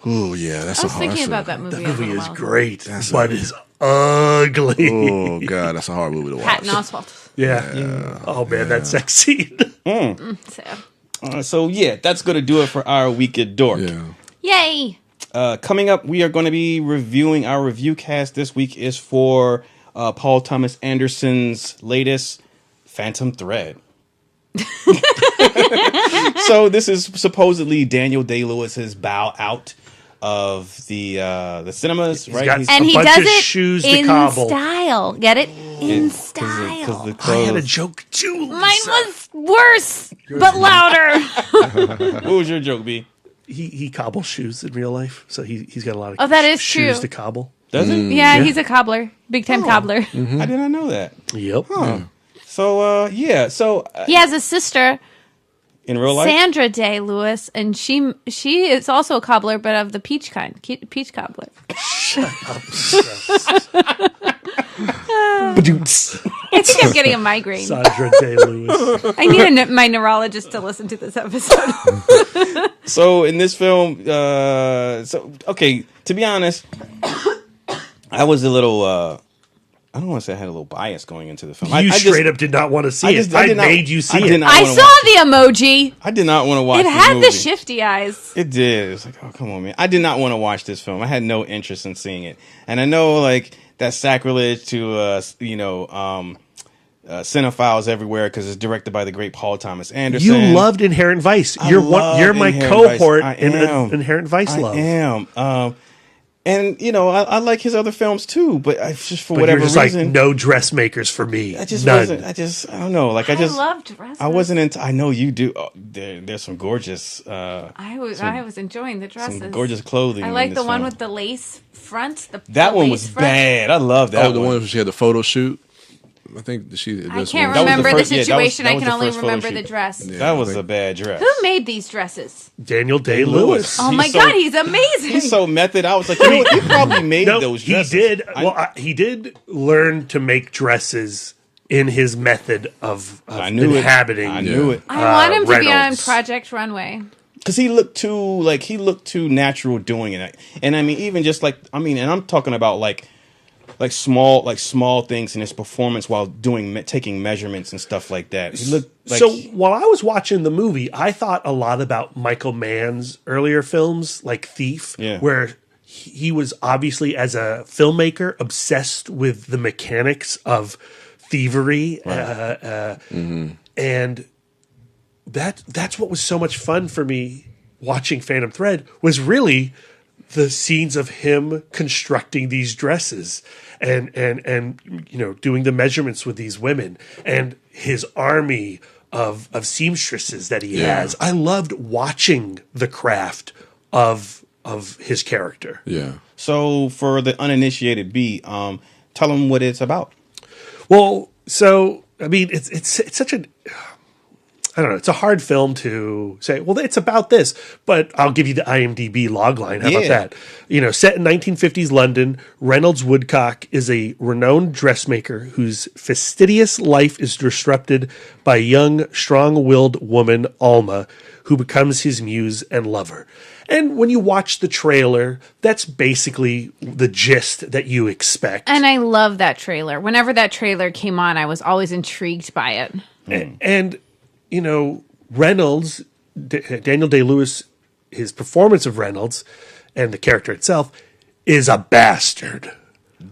Oh yeah, that's I was thinking about that movie. That movie is great, but it's ugly. Oh god, that's a hard movie to watch. Patton Oswalt. Yeah. Oh man, that sex scene. So yeah, that's going to do it for our week at Dork. Yeah. Yay! Coming up, we are going to be reviewing our review cast this week is for Paul Thomas Anderson's latest Phantom Thread. So this is supposedly Daniel Day-Lewis's bow out of the cinemas, right? And he does it in style. Get it? In style. I had a joke too. Mine was worse, but louder. What was your joke, B? He cobbles shoes in real life, so he's got a lot of that is shoes true. to cobble. Does he? Yeah, he's a cobbler, big time cobbler. Mm-hmm. I did not know that. Yep. Huh. So so he has a sister. In real life, Sandra Day-Lewis, and she is also a cobbler, but of the peach kind, peach cobbler. Shut up. I think I'm getting a migraine. Sandra Day-Lewis. I need my neurologist to listen to this episode. So in this film, to be honest, I was a little. I don't want to say I had a little bias going into the film. You straight up did not want to see it. I made you see it. I saw the emoji. I did not want to watch it. It had the shifty eyes. It did. It was like, oh, come on, man. I did not want to watch this film. I had no interest in seeing it. And I know, like, that's sacrilege to, cinephiles everywhere because it's directed by the great Paul Thomas Anderson. You loved Inherent Vice. You're my cohort in Inherent Vice love. I am. And I like his other films too, but just for whatever you're just reason, like no dressmakers for me. I just None. wasn't. I don't know. Like I love dresses. I wasn't into. I know you do. Oh, there's some gorgeous. I was enjoying the dresses. Some gorgeous clothing. I like the one with the lace front. That one was bad. I love that. Oh, the one where she had the photo shoot. I think I can't remember the situation. I can only remember the dress. Yeah, that was a bad dress. Who made these dresses? Daniel Day-Lewis. Oh my God, he's amazing. He's so method. I was like, he probably made those dresses. He did. He did learn to make dresses in his method of inhabiting. I knew it. I want him to be on Project Runway. Because he looked too natural doing it. And I mean, even just and I'm talking about like small things in his performance while taking measurements and stuff like that. He looked like, so while I was watching the movie, I thought a lot about Michael Mann's earlier films like Thief, where he was obviously as a filmmaker obsessed with the mechanics of thievery, and that's what was so much fun for me watching Phantom Thread was really the scenes of him constructing these dresses and doing the measurements with these women and his army of seamstresses that he has. I loved watching the craft of his character. Yeah. So for the uninitiated B, tell them what it's about. Well, so I mean, it's such a I don't know. It's a hard film to say, well, it's about this, but I'll give you the IMDb logline. How about that? Set in 1950s London, Reynolds Woodcock is a renowned dressmaker whose fastidious life is disrupted by a young, strong-willed woman, Alma, who becomes his muse and lover. And when you watch the trailer, that's basically the gist that you expect. And I love that trailer. Whenever that trailer came on, I was always intrigued by it. And you know, Reynolds, Daniel Day-Lewis, his performance of Reynolds and the character itself is a bastard.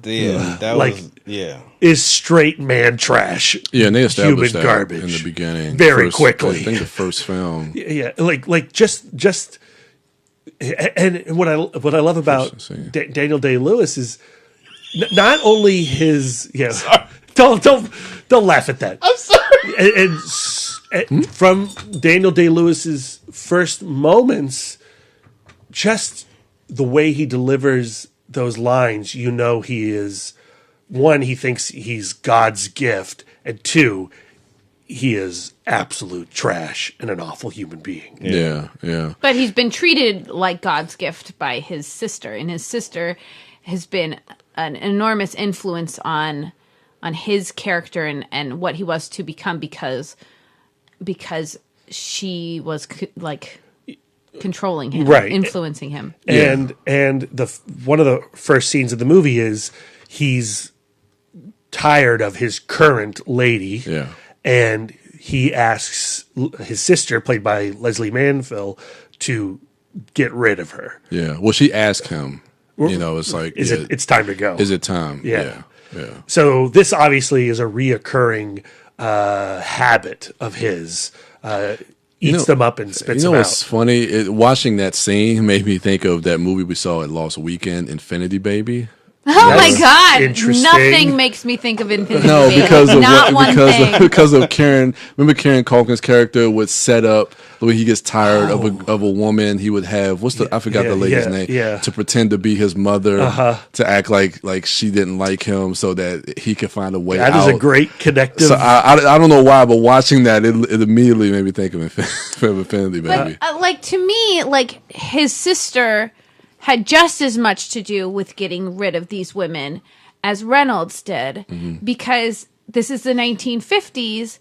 Yeah, that like, was, yeah. Is straight man trash. Yeah, and they established human that garbage in the beginning. very quickly. I think the first film. Yeah, like just and what I love about Daniel Day-Lewis is not only his don't laugh at that. I'm sorry. And from Daniel Day-Lewis's first moments, just the way he delivers those lines, you know, he is, one, he thinks he's God's gift, and two, he is absolute trash and an awful human being. Yeah. But he's been treated like God's gift by his sister, and his sister has been an enormous influence on his character and what he was to become because she was controlling him, right, influencing him. And the one of the first scenes of the movie is he's tired of his current lady, and he asks his sister, played by Leslie Manville, to get rid of her. Yeah. Well, she asked him. You know, it's like, it's time to go. Is it time? Yeah. Yeah. So this obviously is a reoccurring habit of his. Eats them up and spits them out. What's funny? Watching that scene made me think of that movie we saw at Lost Weekend, Infinity Baby. Oh my God! Interesting. Nothing makes me think of Infinity No, Baby. because of Not one thing. because of Karen. Remember Karen Culkin's character would set up when he gets tired of a woman. He would have I forgot the lady's name. To pretend to be his mother, to act like she didn't like him, so that he could find a way out. That is a great connective. So I don't know why, but watching that, it immediately made me think of Infinity Baby. But to me, his sister had just as much to do with getting rid of these women as Reynolds did, because this is the 1950s.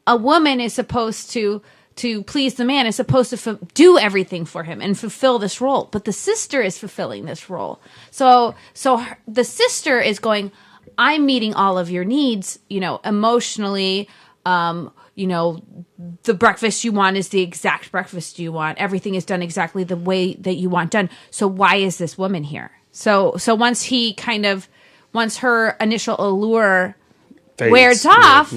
A woman is supposed to please the man, is supposed to do everything for him and fulfill this role, but the sister is fulfilling this role. So the sister is going, I'm meeting all of your needs, emotionally. The breakfast you want is the exact breakfast you want. Everything is done exactly the way that you want done. So why is this woman here? So once her initial allure wears off,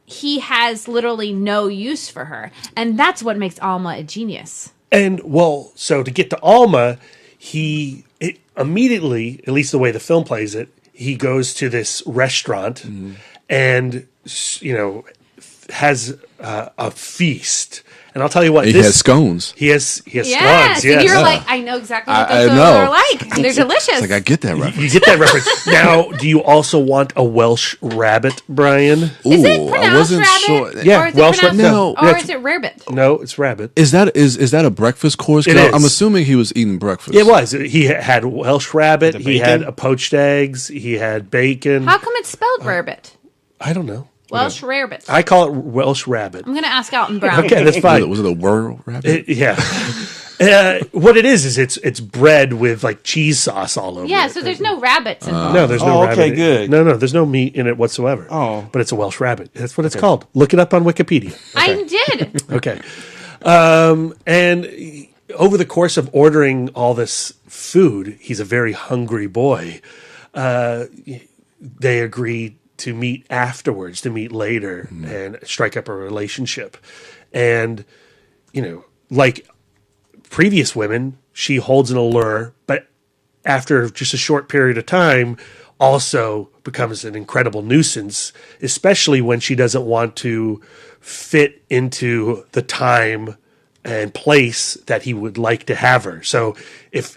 he has literally no use for her. And that's what makes Alma a genius. And so to get to Alma, he immediately, at least the way the film plays it, he goes to this restaurant and, has a feast. And I'll tell you what, he has scones. He has scones. Yes. And you're like, I know exactly what those are like. They're delicious. It's like, I get that reference. You get that reference. Now, do you also want a Welsh rabbit, Brian? Is it pronounced rabbit? Sure. Yeah, or is Welsh rabbit. No. Or is it rabbit? No, it's rabbit. Is that a breakfast course? It is. I'm assuming he was eating breakfast. It was. He had Welsh rabbit. He had poached eggs. He had bacon. How come it's spelled rabbit? I don't know. Welsh rabbit. I call it Welsh rabbit. I'm going to ask Alton Brown. Okay, that's fine. Was it a whirl rabbit? Yeah. What it is it's bread with cheese sauce all over it. Yeah, so there's no rabbits involved. No, there's no rabbit. Okay, good. No, there's no meat in it whatsoever. Oh. But it's a Welsh rabbit. That's what it's called. Look it up on Wikipedia. I did. Okay. And over the course of ordering all this food, he's a very hungry boy. They agreed to meet afterwards, to meet later and strike up a relationship. And, like previous women, she holds an allure, but after just a short period of time, also becomes an incredible nuisance, especially when she doesn't want to fit into the time and place that he would like to have her. So if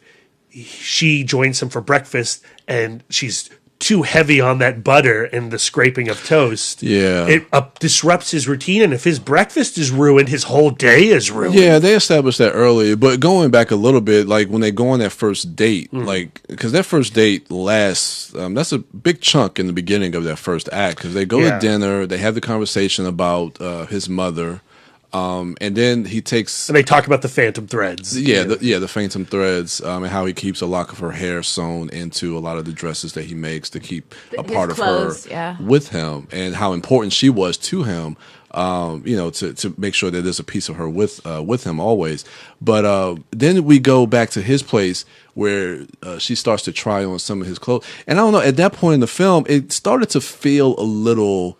she joins him for breakfast and she's too heavy on that butter and the scraping of toast, it disrupts his routine. And if his breakfast is ruined, his whole day is ruined. Yeah, they established that earlier. But going back a little bit, when they go on that first date, because that first date lasts, that's a big chunk in the beginning of that first act. Because they go to dinner, they have the conversation about his mother. And then he takes, and they talk about the phantom threads. The phantom threads, and how he keeps a lock of her hair sewn into a lot of the dresses that he makes to keep a part clothes, of her with him, and how important she was to him. To make sure that there's a piece of her with him always. But then we go back to his place where she starts to try on some of his clothes, and I don't know. At that point in the film, it started to feel a little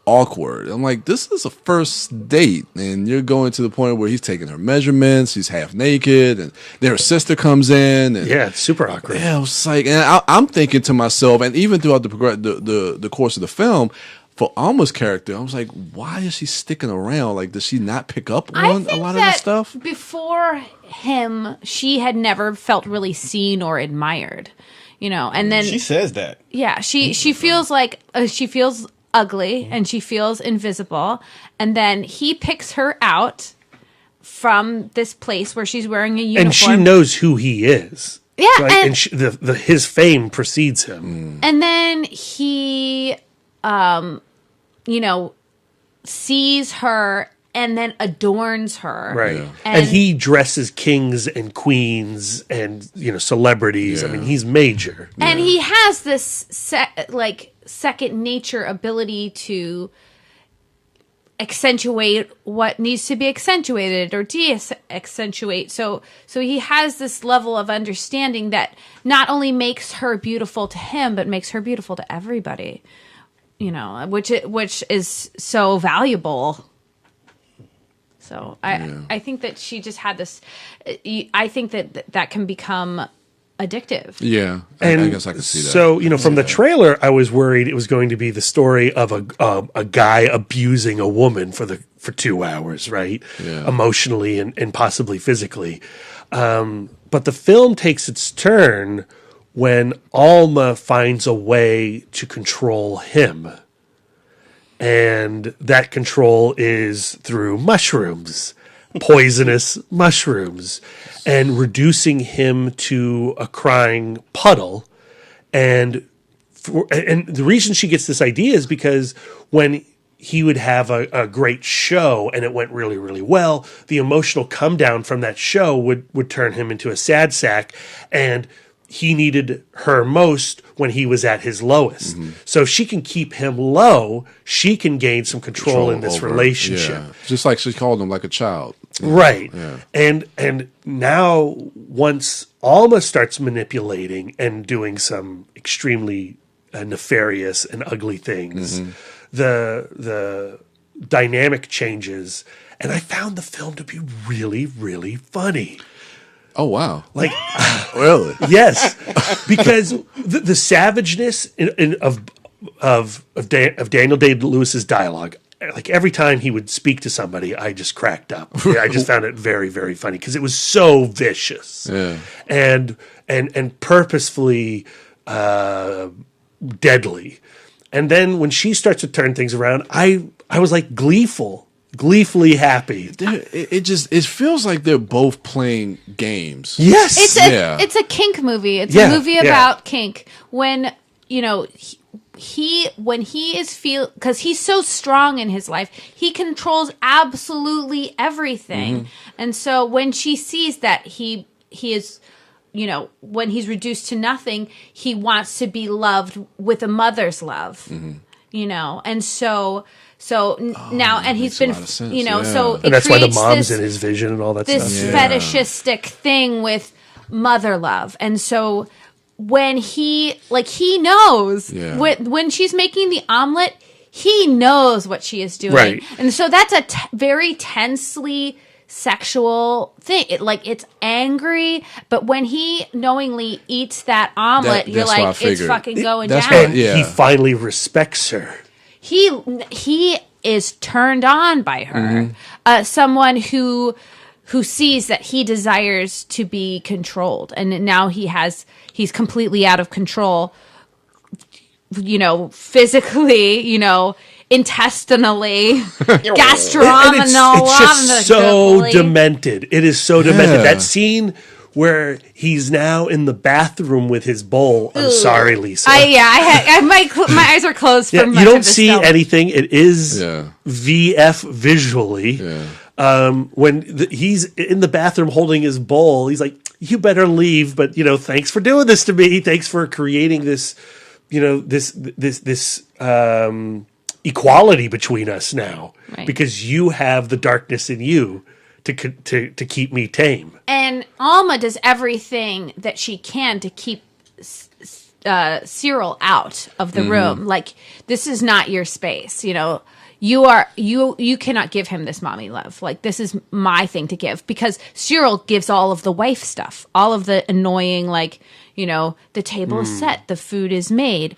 awkward. I'm like, this is a first date, and you're going to the point where he's taking her measurements, he's half naked, and then her sister comes in, and it's super awkward. Yeah, I was like, and I'm thinking to myself, and even throughout the course of the film, for Alma's character, I was like, why is she sticking around? Like, does she not pick up on a lot of this stuff? Before him, she had never felt really seen or admired, and then she says that. Yeah, she feels like she feels ugly and she feels invisible, and then he picks her out from this place where she's wearing a uniform, and she knows who he is. Yeah, right? And his fame precedes him. And then he, sees her and then adorns her. Right. Yeah. And he dresses kings and queens and, celebrities. I mean, he's major. And he has this second nature ability to accentuate what needs to be accentuated or de-accentuate. So he has this level of understanding that not only makes her beautiful to him, but makes her beautiful to everybody. Which is so valuable. So I think that she just had this. I think that can become addictive. Yeah, I guess I can see that. So from the trailer, I was worried it was going to be the story of a guy abusing a woman for 2 hours, right? Yeah. Emotionally and possibly physically. But the film takes its turn when Alma finds a way to control him. And that control is through mushrooms, poisonous mushrooms, and reducing him to a crying puddle. And the reason she gets this idea is because when he would have a great show and it went really, really well, the emotional come down from that show would turn him into a sad sack, and he needed her most when he was at his lowest. Mm-hmm. So if she can keep him low, she can gain some control in this relationship. Yeah. Just like she called him like a child. Right. Yeah. And now once Alma starts manipulating and doing some extremely nefarious and ugly things, the dynamic changes. And I found the film to be really, really funny. Oh, wow. Like, really? Yes. Because the savageness of Daniel Day-Lewis's dialogue, like every time he would speak to somebody, I just cracked up. I just found it very, very funny because it was so vicious and purposefully deadly. And then when she starts to turn things around, I was like gleefully happy. It feels like they're both playing games. Yes. It's a kink movie. It's a movie about kink. When, when he is because he's so strong in his life, he controls absolutely everything. Mm-hmm. And so when she sees that he is, when he's reduced to nothing, he wants to be loved with a mother's love, and so now, and he's been, so and that's why the mom's in his vision and all that stuff. This fetishistic thing with mother love. And so when he knows when she's making the omelet, he knows what she is doing. Right. And so that's a very tensely sexual thing. It's angry, but when he knowingly eats that omelet, you're like, it's fucking going down. He finally respects her. He is turned on by her. Someone who sees that he desires to be controlled, and now he's completely out of control. Physically, intestinally, gastronomical. It's just so demented. It is so demented. That scene where he's now in the bathroom with his bowl. I'm sorry, Lisa. My eyes are closed for much you don't of this see film. anything. It is VF visually. when he's in the bathroom holding his bowl, he's like, "You better leave," but thanks for doing this to me. Thanks for creating this, this equality between us now, Right. because you have the darkness in you to keep me tame. And Alma does everything that she can to keep Cyril out of the room. Like, this is not your space. You cannot give him this mommy love. Like, this is my thing to give, because Cyril gives all of the wife stuff, all of the annoying, like, the table is set, the food is made,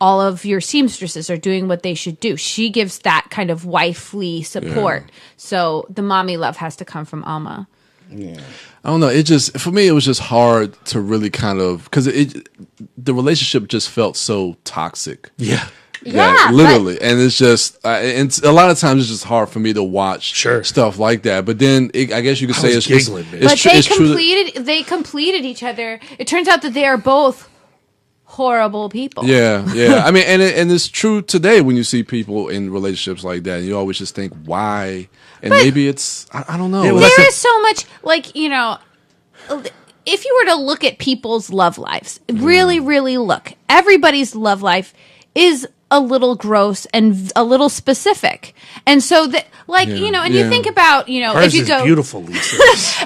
all of your seamstresses are doing what they should do. She gives that kind of wifely support. Yeah. So the mommy love has to come from Alma. Yeah. I don't know. For me, it was just hard to really kind of, because the relationship just felt so toxic. Yeah. Yeah, literally, and it's just, and a lot of times it's just hard for me to watch stuff like that. But then I guess you could say it's giggling, they completed each other. It turns out that they are both horrible people. Yeah. I mean, and it's true today when you see people in relationships like that. You always just think, why? And maybe it's I don't know. There is so much, like, if you were to look at people's love lives, really, really look, everybody's love life is a little gross and a little specific. And so that, like, you think about, Ours if you is go beautiful, Lisa.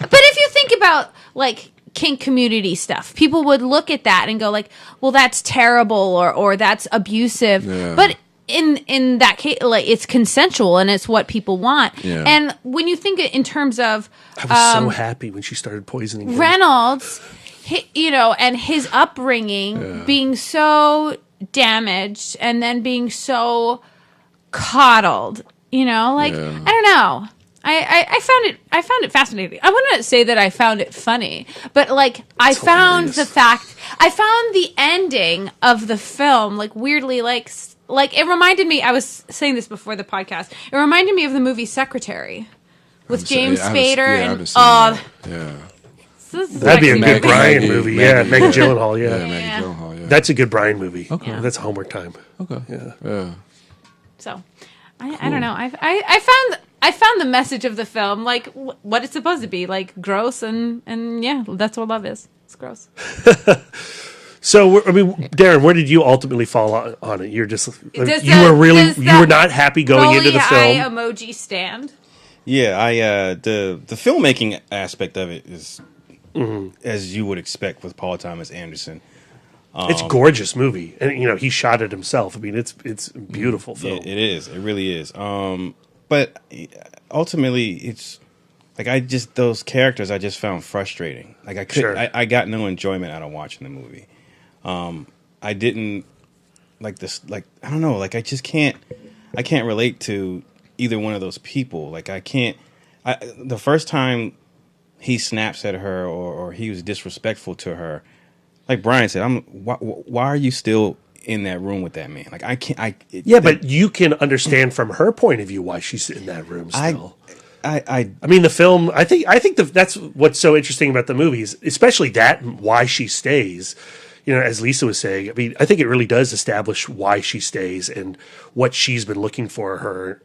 But if you think about, like, kink community stuff, people would look at that and go, like, well, that's terrible, or that's abusive. Yeah. But in that case, like, it's consensual and it's what people want. Yeah. And when you think in terms of, I was so happy when she started poisoning him. Reynolds, and his upbringing being so damaged and then being so coddled, I don't know. I found it fascinating. I wouldn't say that I found it funny, but, like, I found the ending of the film, like, weirdly, like it reminded me, I was saying this before the podcast, it reminded me of the movie Secretary with James Spader That'd be a good Brian movie. Megan Gyllenhaal. Megan Gyllenhaal. That's a good Brian movie. Okay, that's homework time. Okay, yeah. So, I don't know. I found the message of the film, like, what it's supposed to be, like, gross and yeah, that's what love is. It's gross. So, Darren, where did you ultimately fall on it? You're just you were not happy going into the film. Emoji stand. Yeah, the filmmaking aspect of it is as you would expect with Paul Thomas Anderson. It's a gorgeous movie, and he shot it himself. I mean, it's a beautiful film. It is. It really is. But ultimately, it's like those characters I just found frustrating. Like I got no enjoyment out of watching the movie. I didn't like this. Like, I don't know. Like, I can't relate to either one of those people. Like, the first time he snaps at her or he was disrespectful to her, like Brian said, why are you still in that room with that man? Like, I can't. But you can understand from her point of view why she's in that room still. I mean, the film. I think that's what's so interesting about the movies, especially that why she stays. As Lisa was saying, I mean, I think it really does establish why she stays and what she's been looking for her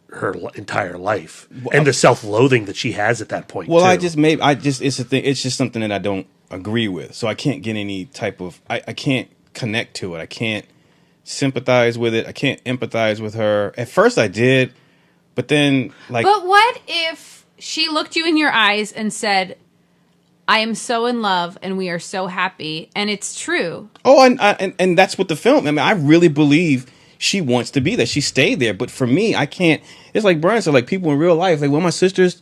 entire life, and the self-loathing that she has at that point. Well, too. it's a thing. It's just something that I don't agree with, so I can't get any type of. I can't connect to it. I can't sympathize with it. I can't empathize with her. At first, I did, but then, like, but what if she looked you in your eyes and said, I am so in love and we are so happy, and it's true. Oh, and that's what the film. I mean, I really believe she wants to be there. She stayed there, but for me, I can't. It's like Brian said, like, people in real life. Like, when my sister's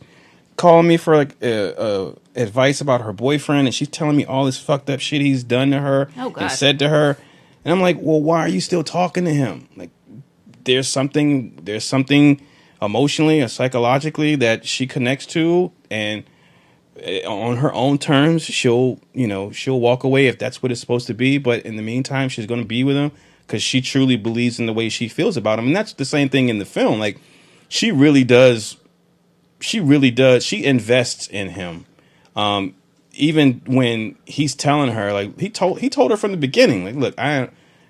calling me for, like, advice about her boyfriend, and she's telling me all this fucked up shit he's done to her and said to her, and I'm like, well, why are you still talking to him? Like, there's something emotionally or psychologically that she connects to, and on her own terms, she'll walk away if that's what it's supposed to be. But in the meantime, she's going to be with him because she truly believes in the way she feels about him. And that's the same thing in the film. Like, she really does. She invests in him. Even when he's telling her, like, he told her from the beginning, like, look,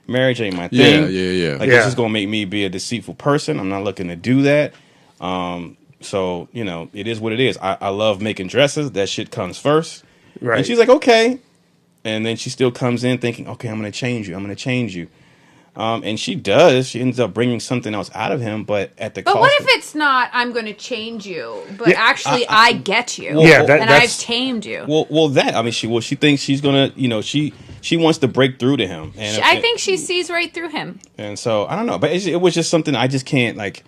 marriage ain't my thing. Yeah. Like, this is going to make me be a deceitful person. I'm not looking to do that. So, you know, it is what it is. I love making dresses. That shit comes first. Right. And she's like, okay. And then she still comes in thinking, okay, I'm going to change you. I'm going to change you. And she does. She ends up bringing something else out of him, but at the cost. But what if it's not, I'm going to change you, but actually I get you. And I've tamed you. Well, that, I mean, she thinks she's going to, you know, she wants to break through to him. And I think she sees right through him. And so, I don't know. But it was just something I just can't, like,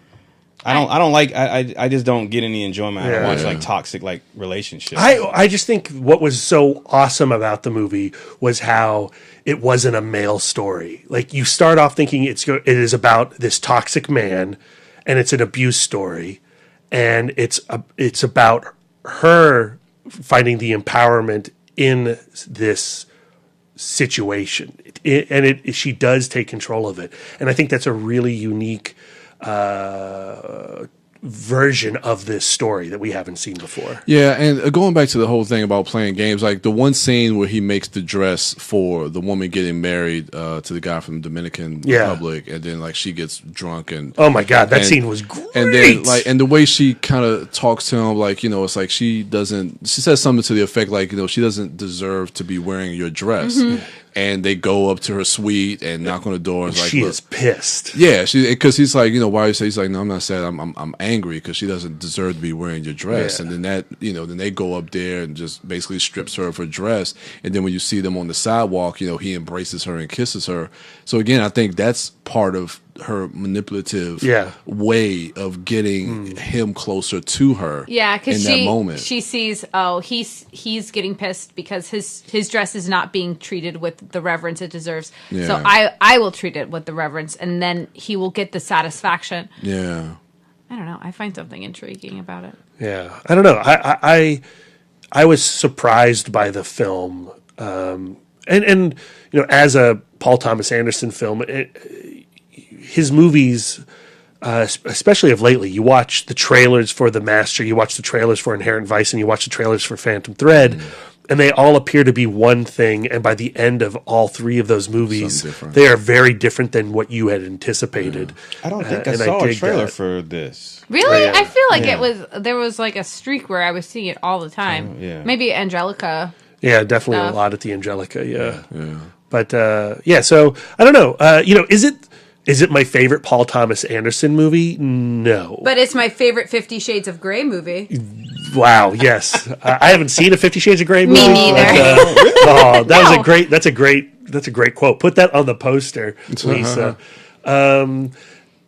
I just don't get any enjoyment out of watching like toxic like relationships. I just think what was so awesome about the movie was how it wasn't a male story. Like you start off thinking it is about this toxic man, and it's an abuse story, and it's about her finding the empowerment in this situation, she does take control of it, and I think that's a really unique version of this story that we haven't seen before. Yeah, and going back to the whole thing about playing games, like the one scene where he makes the dress for the woman getting married to the guy from the Dominican Republic, and then like she gets drunk and oh my god, that scene was great. And then like and the way she kind of talks to him, like, you know, it's like she says something to the effect like, you know, she doesn't deserve to be wearing your dress. Mm-hmm. And they go up to her suite and knock on the door. And she is pissed. Yeah, because he's like, you know, why you say? He's like, no, I'm not sad. I'm angry because she doesn't deserve to be wearing your dress. Yeah. And then then they go up there and just basically strips her of her dress. And then when you see them on the sidewalk, you know, he embraces her and kisses her. So again, I think that's part of her manipulative way of getting him closer to her. Yeah, because that moment she sees, he's getting pissed because his dress is not being treated with the reverence it deserves. Yeah. So I will treat it with the reverence, and then he will get the satisfaction. Yeah, I don't know. I find something intriguing about it. Yeah, I don't know. I was surprised by the film, and you know, as a Paul Thomas Anderson film. His movies, especially of lately, you watch the trailers for The Master, you watch the trailers for Inherent Vice, and you watch the trailers for Phantom Thread, and they all appear to be one thing, and by the end of all three of those movies, they are very different than what you had anticipated. I don't think I saw a trailer for this. Really? I feel like there was like a streak where I was seeing it all the time. Maybe Angelica. Yeah, definitely a lot at the Angelica, yeah. But, so, I don't know. You know, is it my favorite Paul Thomas Anderson movie? No. But it's my favorite 50 Shades of Grey movie. Wow, yes. I haven't seen a 50 Shades of Grey movie. Me neither. That's a great quote. Put that on the poster, Lisa. And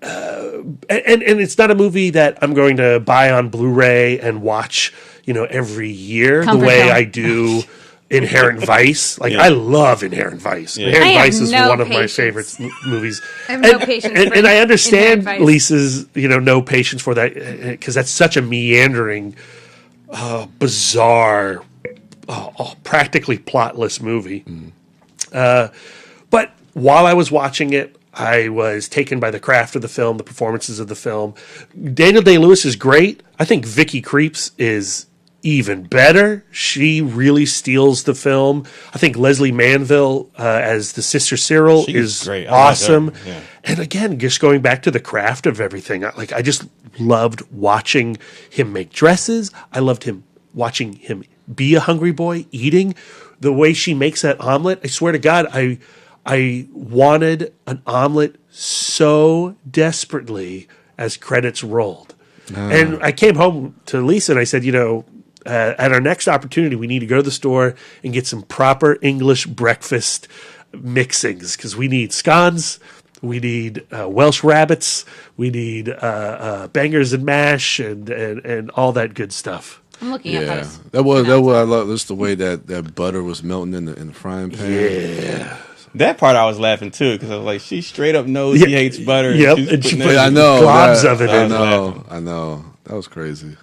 it's not a movie that I'm going to buy on Blu-ray and watch, you know, every year the way I do Inherent Vice. Like, I love Inherent Vice. Yeah. Inherent Vice is one of my favorite movies. I have no patience for and I understand Lisa's, you know, no patience for that, because that's such a meandering, bizarre, practically plotless movie. But while I was watching it, I was taken by the craft of the film, the performances of the film. Daniel Day-Lewis is great. I think Vicky Creeps is even better. She really steals the film. I think Leslie Manville as the Sister Cyril is great. Awesome. Like and again, just going back to the craft of everything, I just loved watching him make dresses. I loved him watching him be a hungry boy, eating. The way she makes that omelet, I swear to God, I wanted an omelet so desperately as credits rolled. And I came home to Lisa and I said, you know, at our next opportunity, we need to go to the store and get some proper English breakfast mixings, because we need scones, we need Welsh rabbits, we need bangers and mash, and all that good stuff. I'm looking at those. That was I love just the way that butter was melting in the frying pan. Yeah. That part I was laughing too, because I was like, she straight up knows he hates butter. Yep, and she put I know globs of it. I know. That was crazy.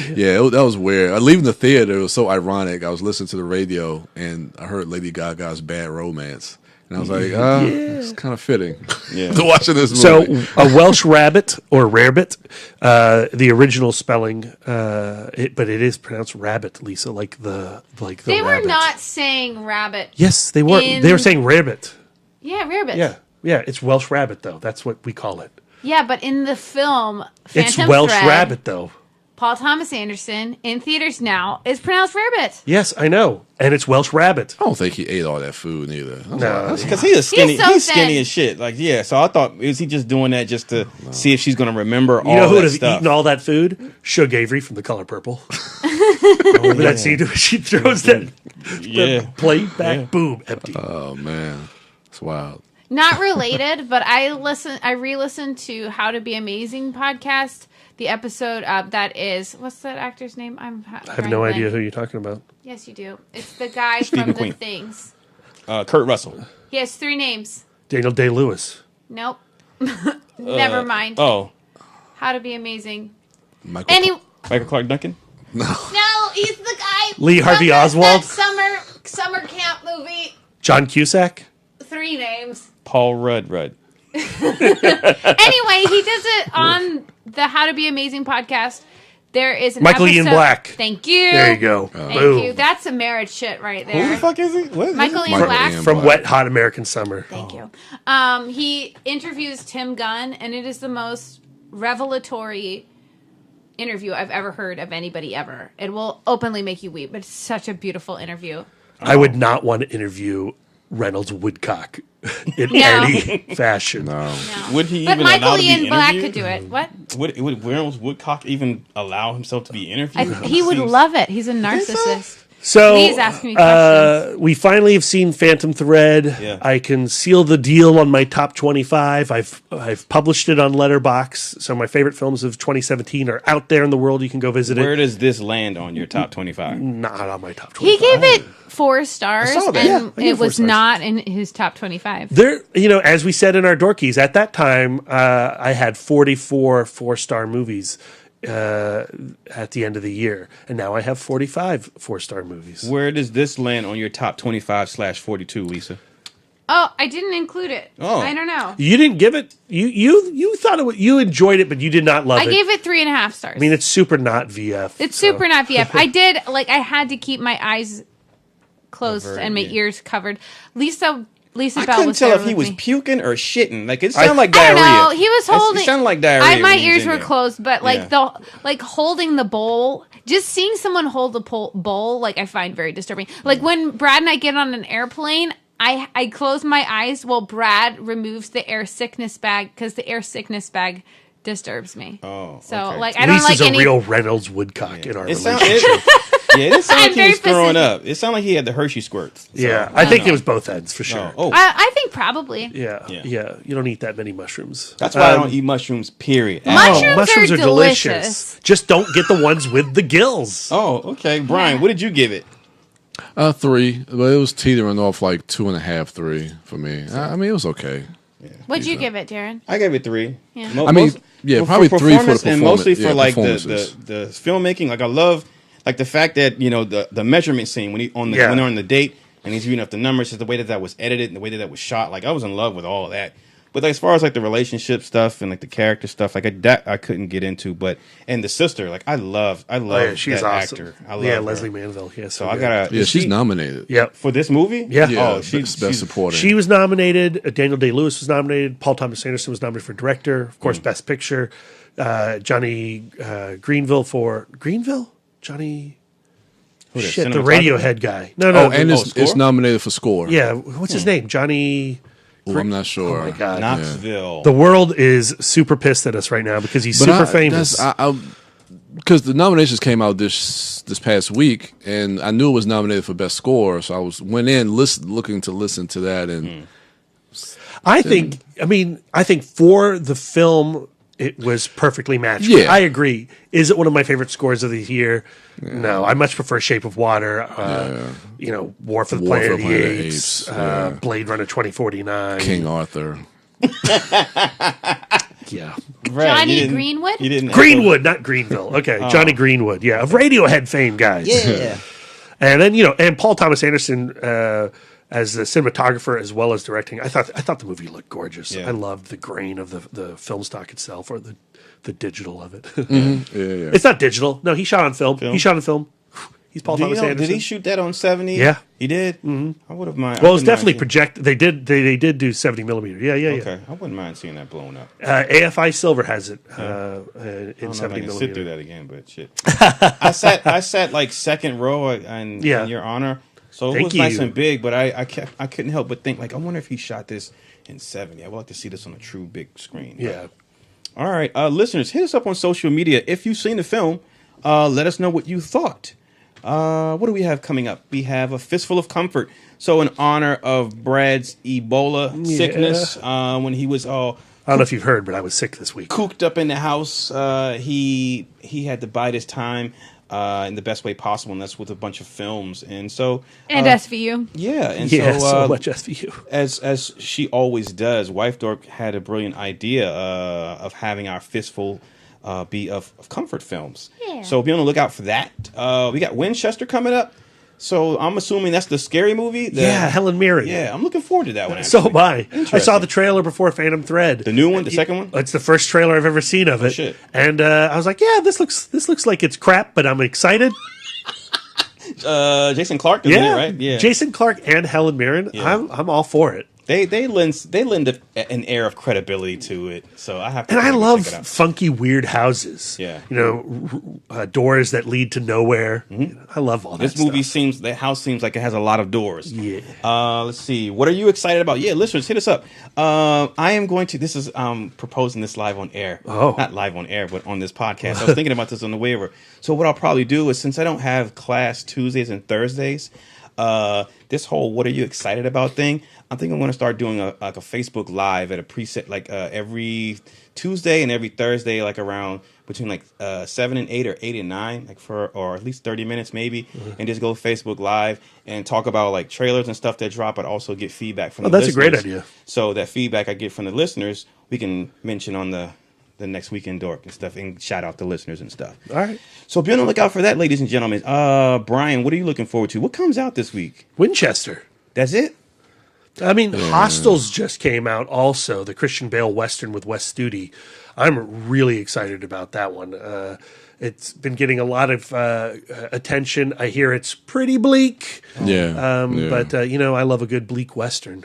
Yeah, that was weird. Leaving the theater, it was so ironic. I was listening to the radio and I heard Lady Gaga's Bad Romance. And I was like, it's kind of fitting to watching this movie. So, a Welsh rabbit or rarebit, the original spelling, but it is pronounced rabbit, Lisa, like the They rabbit. were not saying rabbit. Yes, they were. They were saying rarebit. Yeah, rarebit. Yeah, it's Welsh rabbit, though. That's what we call it. Yeah, but in the film, it's Welsh rabbit, though. Paul Thomas Anderson, in theaters now, is pronounced rarebit. Yes, I know. And it's Welsh rabbit. I don't think he ate all that food either. No, because he is skinny. He's so He's skinny thin. as shit. Like, yeah. So I thought, is he just doing that just to see if she's going to remember all You know who would that have stuff? eaten all that food? Shug Avery from The Color Purple. Remember that scene where she throws that the plate back? Yeah. Boom, empty. Oh, man. It's wild. Not related, but I re-listened to How to Be Amazing podcast. The episode that is, what's that actor's name? I have no idea who you're talking about. Yes, you do. It's the guy Stephen from McQueen. The Things. Kurt Russell. He has 3 names. Daniel Day-Lewis. Nope. Never mind. Oh. How to Be Amazing. Michael Clark Duncan? No, he's the guy. Lee Harvey from Oswald? That summer camp movie. John Cusack? 3 names. Paul Rudd. Anyway, he does it on the How to Be Amazing podcast. There is an Michael Ian episode- Black. Thank you. There you go. Thank Boom. you. That's a marriage shit right there. Who the fuck is he? What is Michael he? Ian Black. From Wet Hot American Summer. Thank you. He interviews Tim Gunn, and it is the most revelatory interview I've ever heard of anybody ever. It will openly make you weep. It's such a beautiful interview. I would not want to interview Reynolds Woodcock in No. any fashion. No. Would he But even allow Michael to be Ian Black interviewed? could do it. What? Would Reynolds Woodcock even allow himself to be interviewed? He would love it. He's a narcissist. So, Please ask me questions. we finally have seen Phantom Thread. Yeah. I can seal the deal on my top 25. I've published it on Letterboxd. So my favorite films of 2017 are out there in the world. You can go visit Where it. does this land on your top 25? Not on my top 25. He gave it 4 stars, I saw that. and Yeah, I gave it 4 was stars. not in his top 25. There, as we said in our Dorkies, at that time, I had 44 4-star movies at the end of the year, and now I have 45 4-star movies. Where does this land on your top 25/42, Lisa? Oh, I didn't include it. Oh. I don't know. You didn't give it. You thought you enjoyed it, but you did not love I it. gave it 3.5 stars. I mean, it's super not VF. It's so. super not VF. I did, I had to keep my eyes closed Averted, and my yeah. ears covered. Lisa I Bell couldn't was tell there if he with was me. puking or shitting. Like, it sounded like I diarrhea. don't know. He was holding. It sounded like diarrhea. My when he was ears in were there. closed, but Yeah. holding the bowl, just seeing someone hold the bowl, I find very disturbing. Like when Brad and I get on an airplane, I close my eyes while Brad removes the air sickness bag because the air sickness bag disturbs me. Oh, so okay. I don't Lisa's like a any. real Reynolds Woodcock in our It relationship. Yeah, it didn't sound I'm like he was very throwing specific. up. It sounded like he had the Hershey squirts. So, Yeah, I think it was both ends for sure. Oh, I think probably. Yeah, yeah. You don't eat that many mushrooms. that's why I don't eat mushrooms. Period. Mushrooms are delicious. Just don't get the ones with the gills. Oh, okay, Brian. What did you give it? 3, but it was teetering off like 2.5, 3 for me. I mean, it was okay. What'd you give it, Darren? I gave it 3. Yeah. I mean, probably 3 for the performance, and mostly performance. for Yeah, like performances. the filmmaking. Like I love like the fact that the measurement scene when when they're on the date and he's reading up the numbers, just the way that was edited and the way that was shot. Like I was in love with all of that. But as far as like the relationship stuff and like the character stuff, like that I couldn't get into. But and the sister, like I love she's that awesome. actor. I love Yeah, her. Leslie Manville. Yeah, So I gotta. Yeah, she's nominated. Yep. For this movie? Yeah. Oh, she's best supporting. She was nominated. Daniel Day-Lewis was nominated. Paul Thomas Anderson was nominated for director. Of course, Best Picture. Johnny Greenville for Johnny. Shit, the Radiohead guy. No, and it's nominated for score. Yeah, what's his name? Johnny. Ooh, I'm not sure. Oh my god, Knoxville. The world is super pissed at us right now because he's super famous. Because the nominations came out this past week, and I knew it was nominated for best score, so I went in looking to listen to that, and I think for the film it was perfectly matched. Yeah. I agree. Is it one of my favorite scores of the year? Yeah. No, I much prefer Shape of Water. War for the Planet of the Apes. Blade Runner 2049. King Arthur. Yeah. Johnny Greenwood? Greenwood, not Greenville. Okay, Johnny Greenwood. Yeah, of Radiohead fame, guys. Yeah. And then and Paul Thomas Anderson as the cinematographer as well as directing. I thought the movie looked gorgeous. Yeah. I loved the grain of the film stock itself, or the digital of it. Mm-hmm. Yeah. It's not digital. No, he shot on film. He shot on film. He's Paul Thomas Anderson. Did he shoot that on 70? Yeah, he did. I would have mind. Well, it was definitely projected. They did do 70 millimeter. Yeah. Okay, I wouldn't mind seeing that blown up. AFI Silver has it in I don't 70 know if I can millimeter. sit through that again, but shit. I sat like second row in your honor, so it was nice and big. But I couldn't help but think like, I wonder if he shot this in 70. I would like to see this on a true big screen. Yeah. All right, listeners, hit us up on social media if you've seen the film. Let us know what you thought. What do we have coming up? We have a Fistful of Comfort. So in honor of Brad's Ebola sickness, when he was all... I don't know if you've heard, but I was sick this week. Cooped up in the house. He had to bide his time in the best way possible, and that's with a bunch of films. And so... And SVU. Yeah. And so much SVU. As she always does, Wife Dork had a brilliant idea of having our Fistful be of comfort films. Yeah. So be on the lookout for that. We got Winchester coming up. So I'm assuming that's the scary movie. Helen Mirren. Yeah, I'm looking forward to that one. So am I. I saw the trailer before Phantom Thread. The new one, the second one? It's the first trailer I've ever seen of it. Shit. And I was like, yeah, this looks like it's crap, but I'm excited. Jason Clarke is in it, right? Yeah. Jason Clarke and Helen Mirren. Yeah. I'm all for it. They lend an air of credibility to it, so I have to. And I love funky, weird houses. Yeah, doors that lead to nowhere. Mm-hmm. I love all that. This movie the house seems like it has a lot of doors. Yeah. Let's see. What are you excited about? Yeah, listeners, hit us up. I am going to. This is proposing this live on air. Oh, not live on air, but on this podcast. I was thinking about this on the waiver. So what I'll probably do is, since I don't have class Tuesdays and Thursdays, this whole "what are you excited about" thing, I think I'm going to start doing a Facebook Live at a preset, like every Tuesday and every Thursday, like around between like 7 and 8 or 8 and 9, like or at least 30 minutes maybe, and just go Facebook Live and talk about like trailers and stuff that drop, but also get feedback from the listeners. That's a great idea. So that feedback I get from the listeners, we can mention on the next Weekend Dork and stuff, and shout out the listeners and stuff. All right. So be on the lookout for that, ladies and gentlemen. Brian, what are you looking forward to? What comes out this week? Winchester. That's it? I mean, Hostels just came out also, the Christian Bale Western with Wes Studi. I'm really excited about that one. It's been getting a lot of attention. I hear it's pretty bleak. Yeah. But, I love a good bleak Western.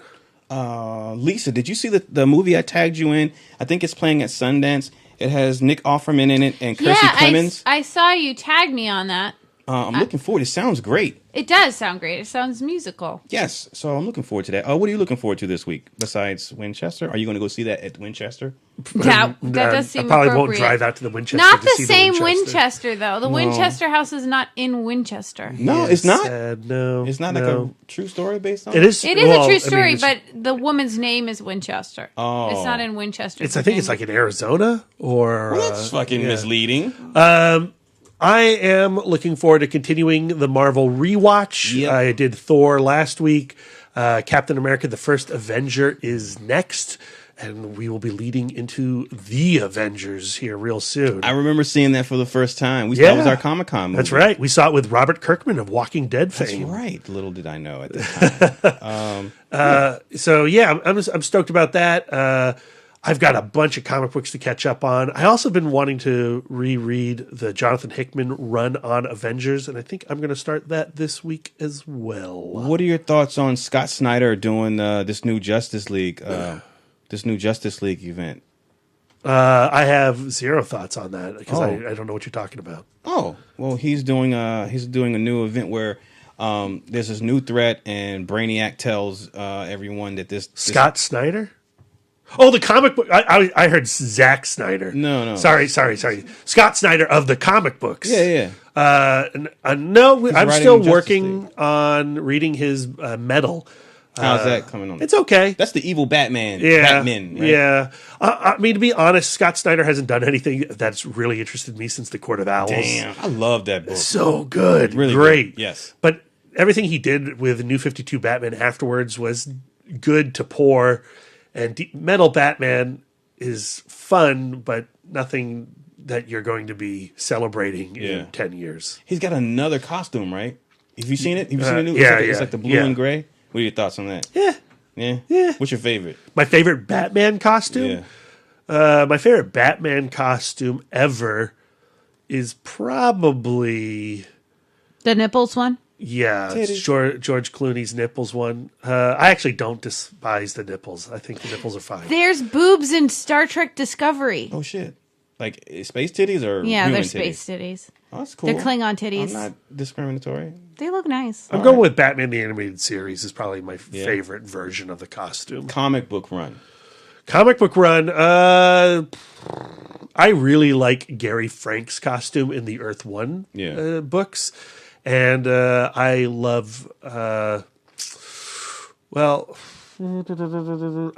Lisa, did you see the movie I tagged you in? I think it's playing at Sundance. It has Nick Offerman in it and Kirstie Clemons. I saw you tag me on that. I'm looking forward. It sounds great. It does sound great. It sounds musical. Yes, so I'm looking forward to that. What are you looking forward to this week besides Winchester? Are you going to go see that at Winchester? That does seem I probably appropriate. won't drive out to the Winchester. Not to the see same the Winchester, though. The Winchester house is not in Winchester. No, it's not. No, it's not like a true story based on it. Is it is a true story, but the woman's name is Winchester. Oh, it's not in Winchester. I think it's like in Arizona or. Well, that's fucking misleading. I am looking forward to continuing the Marvel rewatch. Yep. I did Thor last week. Captain America: The First Avenger is next, and we will be leading into the Avengers here real soon. I remember seeing that for the first time. That was our Comic-Con movie. That's right. We saw it with Robert Kirkman of Walking Dead fame. That's right. Little did I know at the time. So yeah, I'm stoked about that. I've got a bunch of comic books to catch up on. I also been wanting to reread the Jonathan Hickman run on Avengers, and I think I'm going to start that this week as well. What are your thoughts on Scott Snyder doing this new Justice League event? I have zero thoughts on that because I don't know what you're talking about. Oh, well, he's doing a new event where there's this new threat, and Brainiac tells everyone that this Scott Snyder. Oh, the comic book. I heard Zack Snyder. No. Sorry. Scott Snyder of the comic books. Yeah. No, I'm still working on reading his Metal. How's that coming on? It's okay. That's the evil Batman. Yeah. Batman, right? Yeah. I mean, to be honest, Scott Snyder hasn't done anything that's really interested me since The Court of Owls. Damn, I love that book. So good. Really great. Good. Yes. But everything he did with New 52 Batman afterwards was good to poor. And Metal Batman is fun, but nothing that you're going to be celebrating in 10 years. He's got another costume, right? Have you seen it? Have you seen the new? It's like the blue and gray. What are your thoughts on that? Yeah. What's your favorite? My favorite Batman costume? My favorite Batman costume ever is probably... The nipples one? Yeah, it's George Clooney's nipples one. I actually don't despise the nipples. I think the nipples are fine. There's boobs in Star Trek Discovery. Oh, shit. Like space titties or yeah, they're titties? space titties. Oh, that's cool. They're Klingon titties. I'm not discriminatory. They look nice. I'm going with Batman the Animated Series is probably my favorite version of the costume. Comic book run. I really like Gary Frank's costume in the Earth One books. And I love, I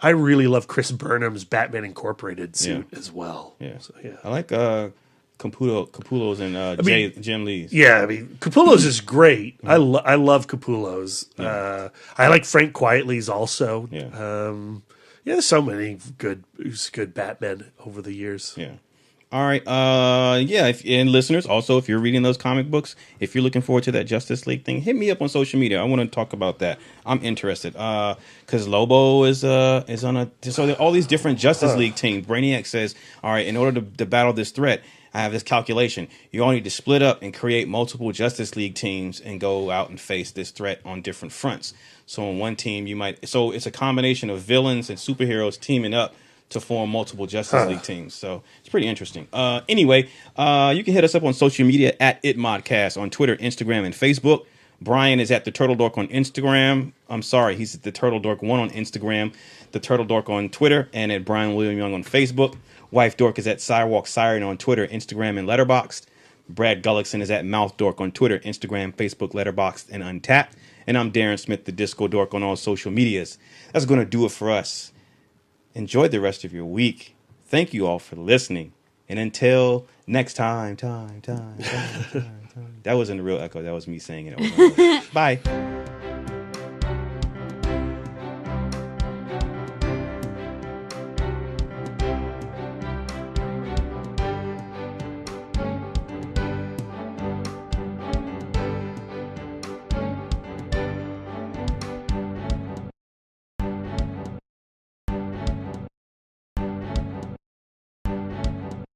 really love Chris Burnham's Batman Incorporated suit as well. Yeah. So, yeah. I like Capullo's and Jim Lee's. Yeah, I mean, Capullo's is great. I love Capullo's. Yeah. I like Frank Quietly's also. Yeah. There's so many good Batmen over the years. Yeah. All right. And listeners, also, if you're reading those comic books, if you're looking forward to that Justice League thing, hit me up on social media. I want to talk about that. I'm interested. Because Lobo is on so there are all these different Justice League teams. Brainiac says, all right, in order to battle this threat, I have this calculation. You all need to split up and create multiple Justice League teams and go out and face this threat on different fronts. So on one team, so it's a combination of villains and superheroes teaming up to form multiple Justice League teams. So it's pretty interesting. Anyway, you can hit us up on social media at ItModcast on Twitter, Instagram, and Facebook. Brian is at The Turtle Dork on Instagram. I'm sorry, he's at The Turtle Dork 1 on Instagram, The Turtle Dork on Twitter, and at Brian William Young on Facebook. Wife Dork is at Sidewalk Siren on Twitter, Instagram, and Letterboxd. Brad Gullickson is at Mouth Dork on Twitter, Instagram, Facebook, Letterboxd, and Untapped. And I'm Darren Smith, the Disco Dork, on all social medias. That's going to do it for us. Enjoy the rest of your week. Thank you all for listening. And until next time. That wasn't a real echo. That was me saying it. Bye.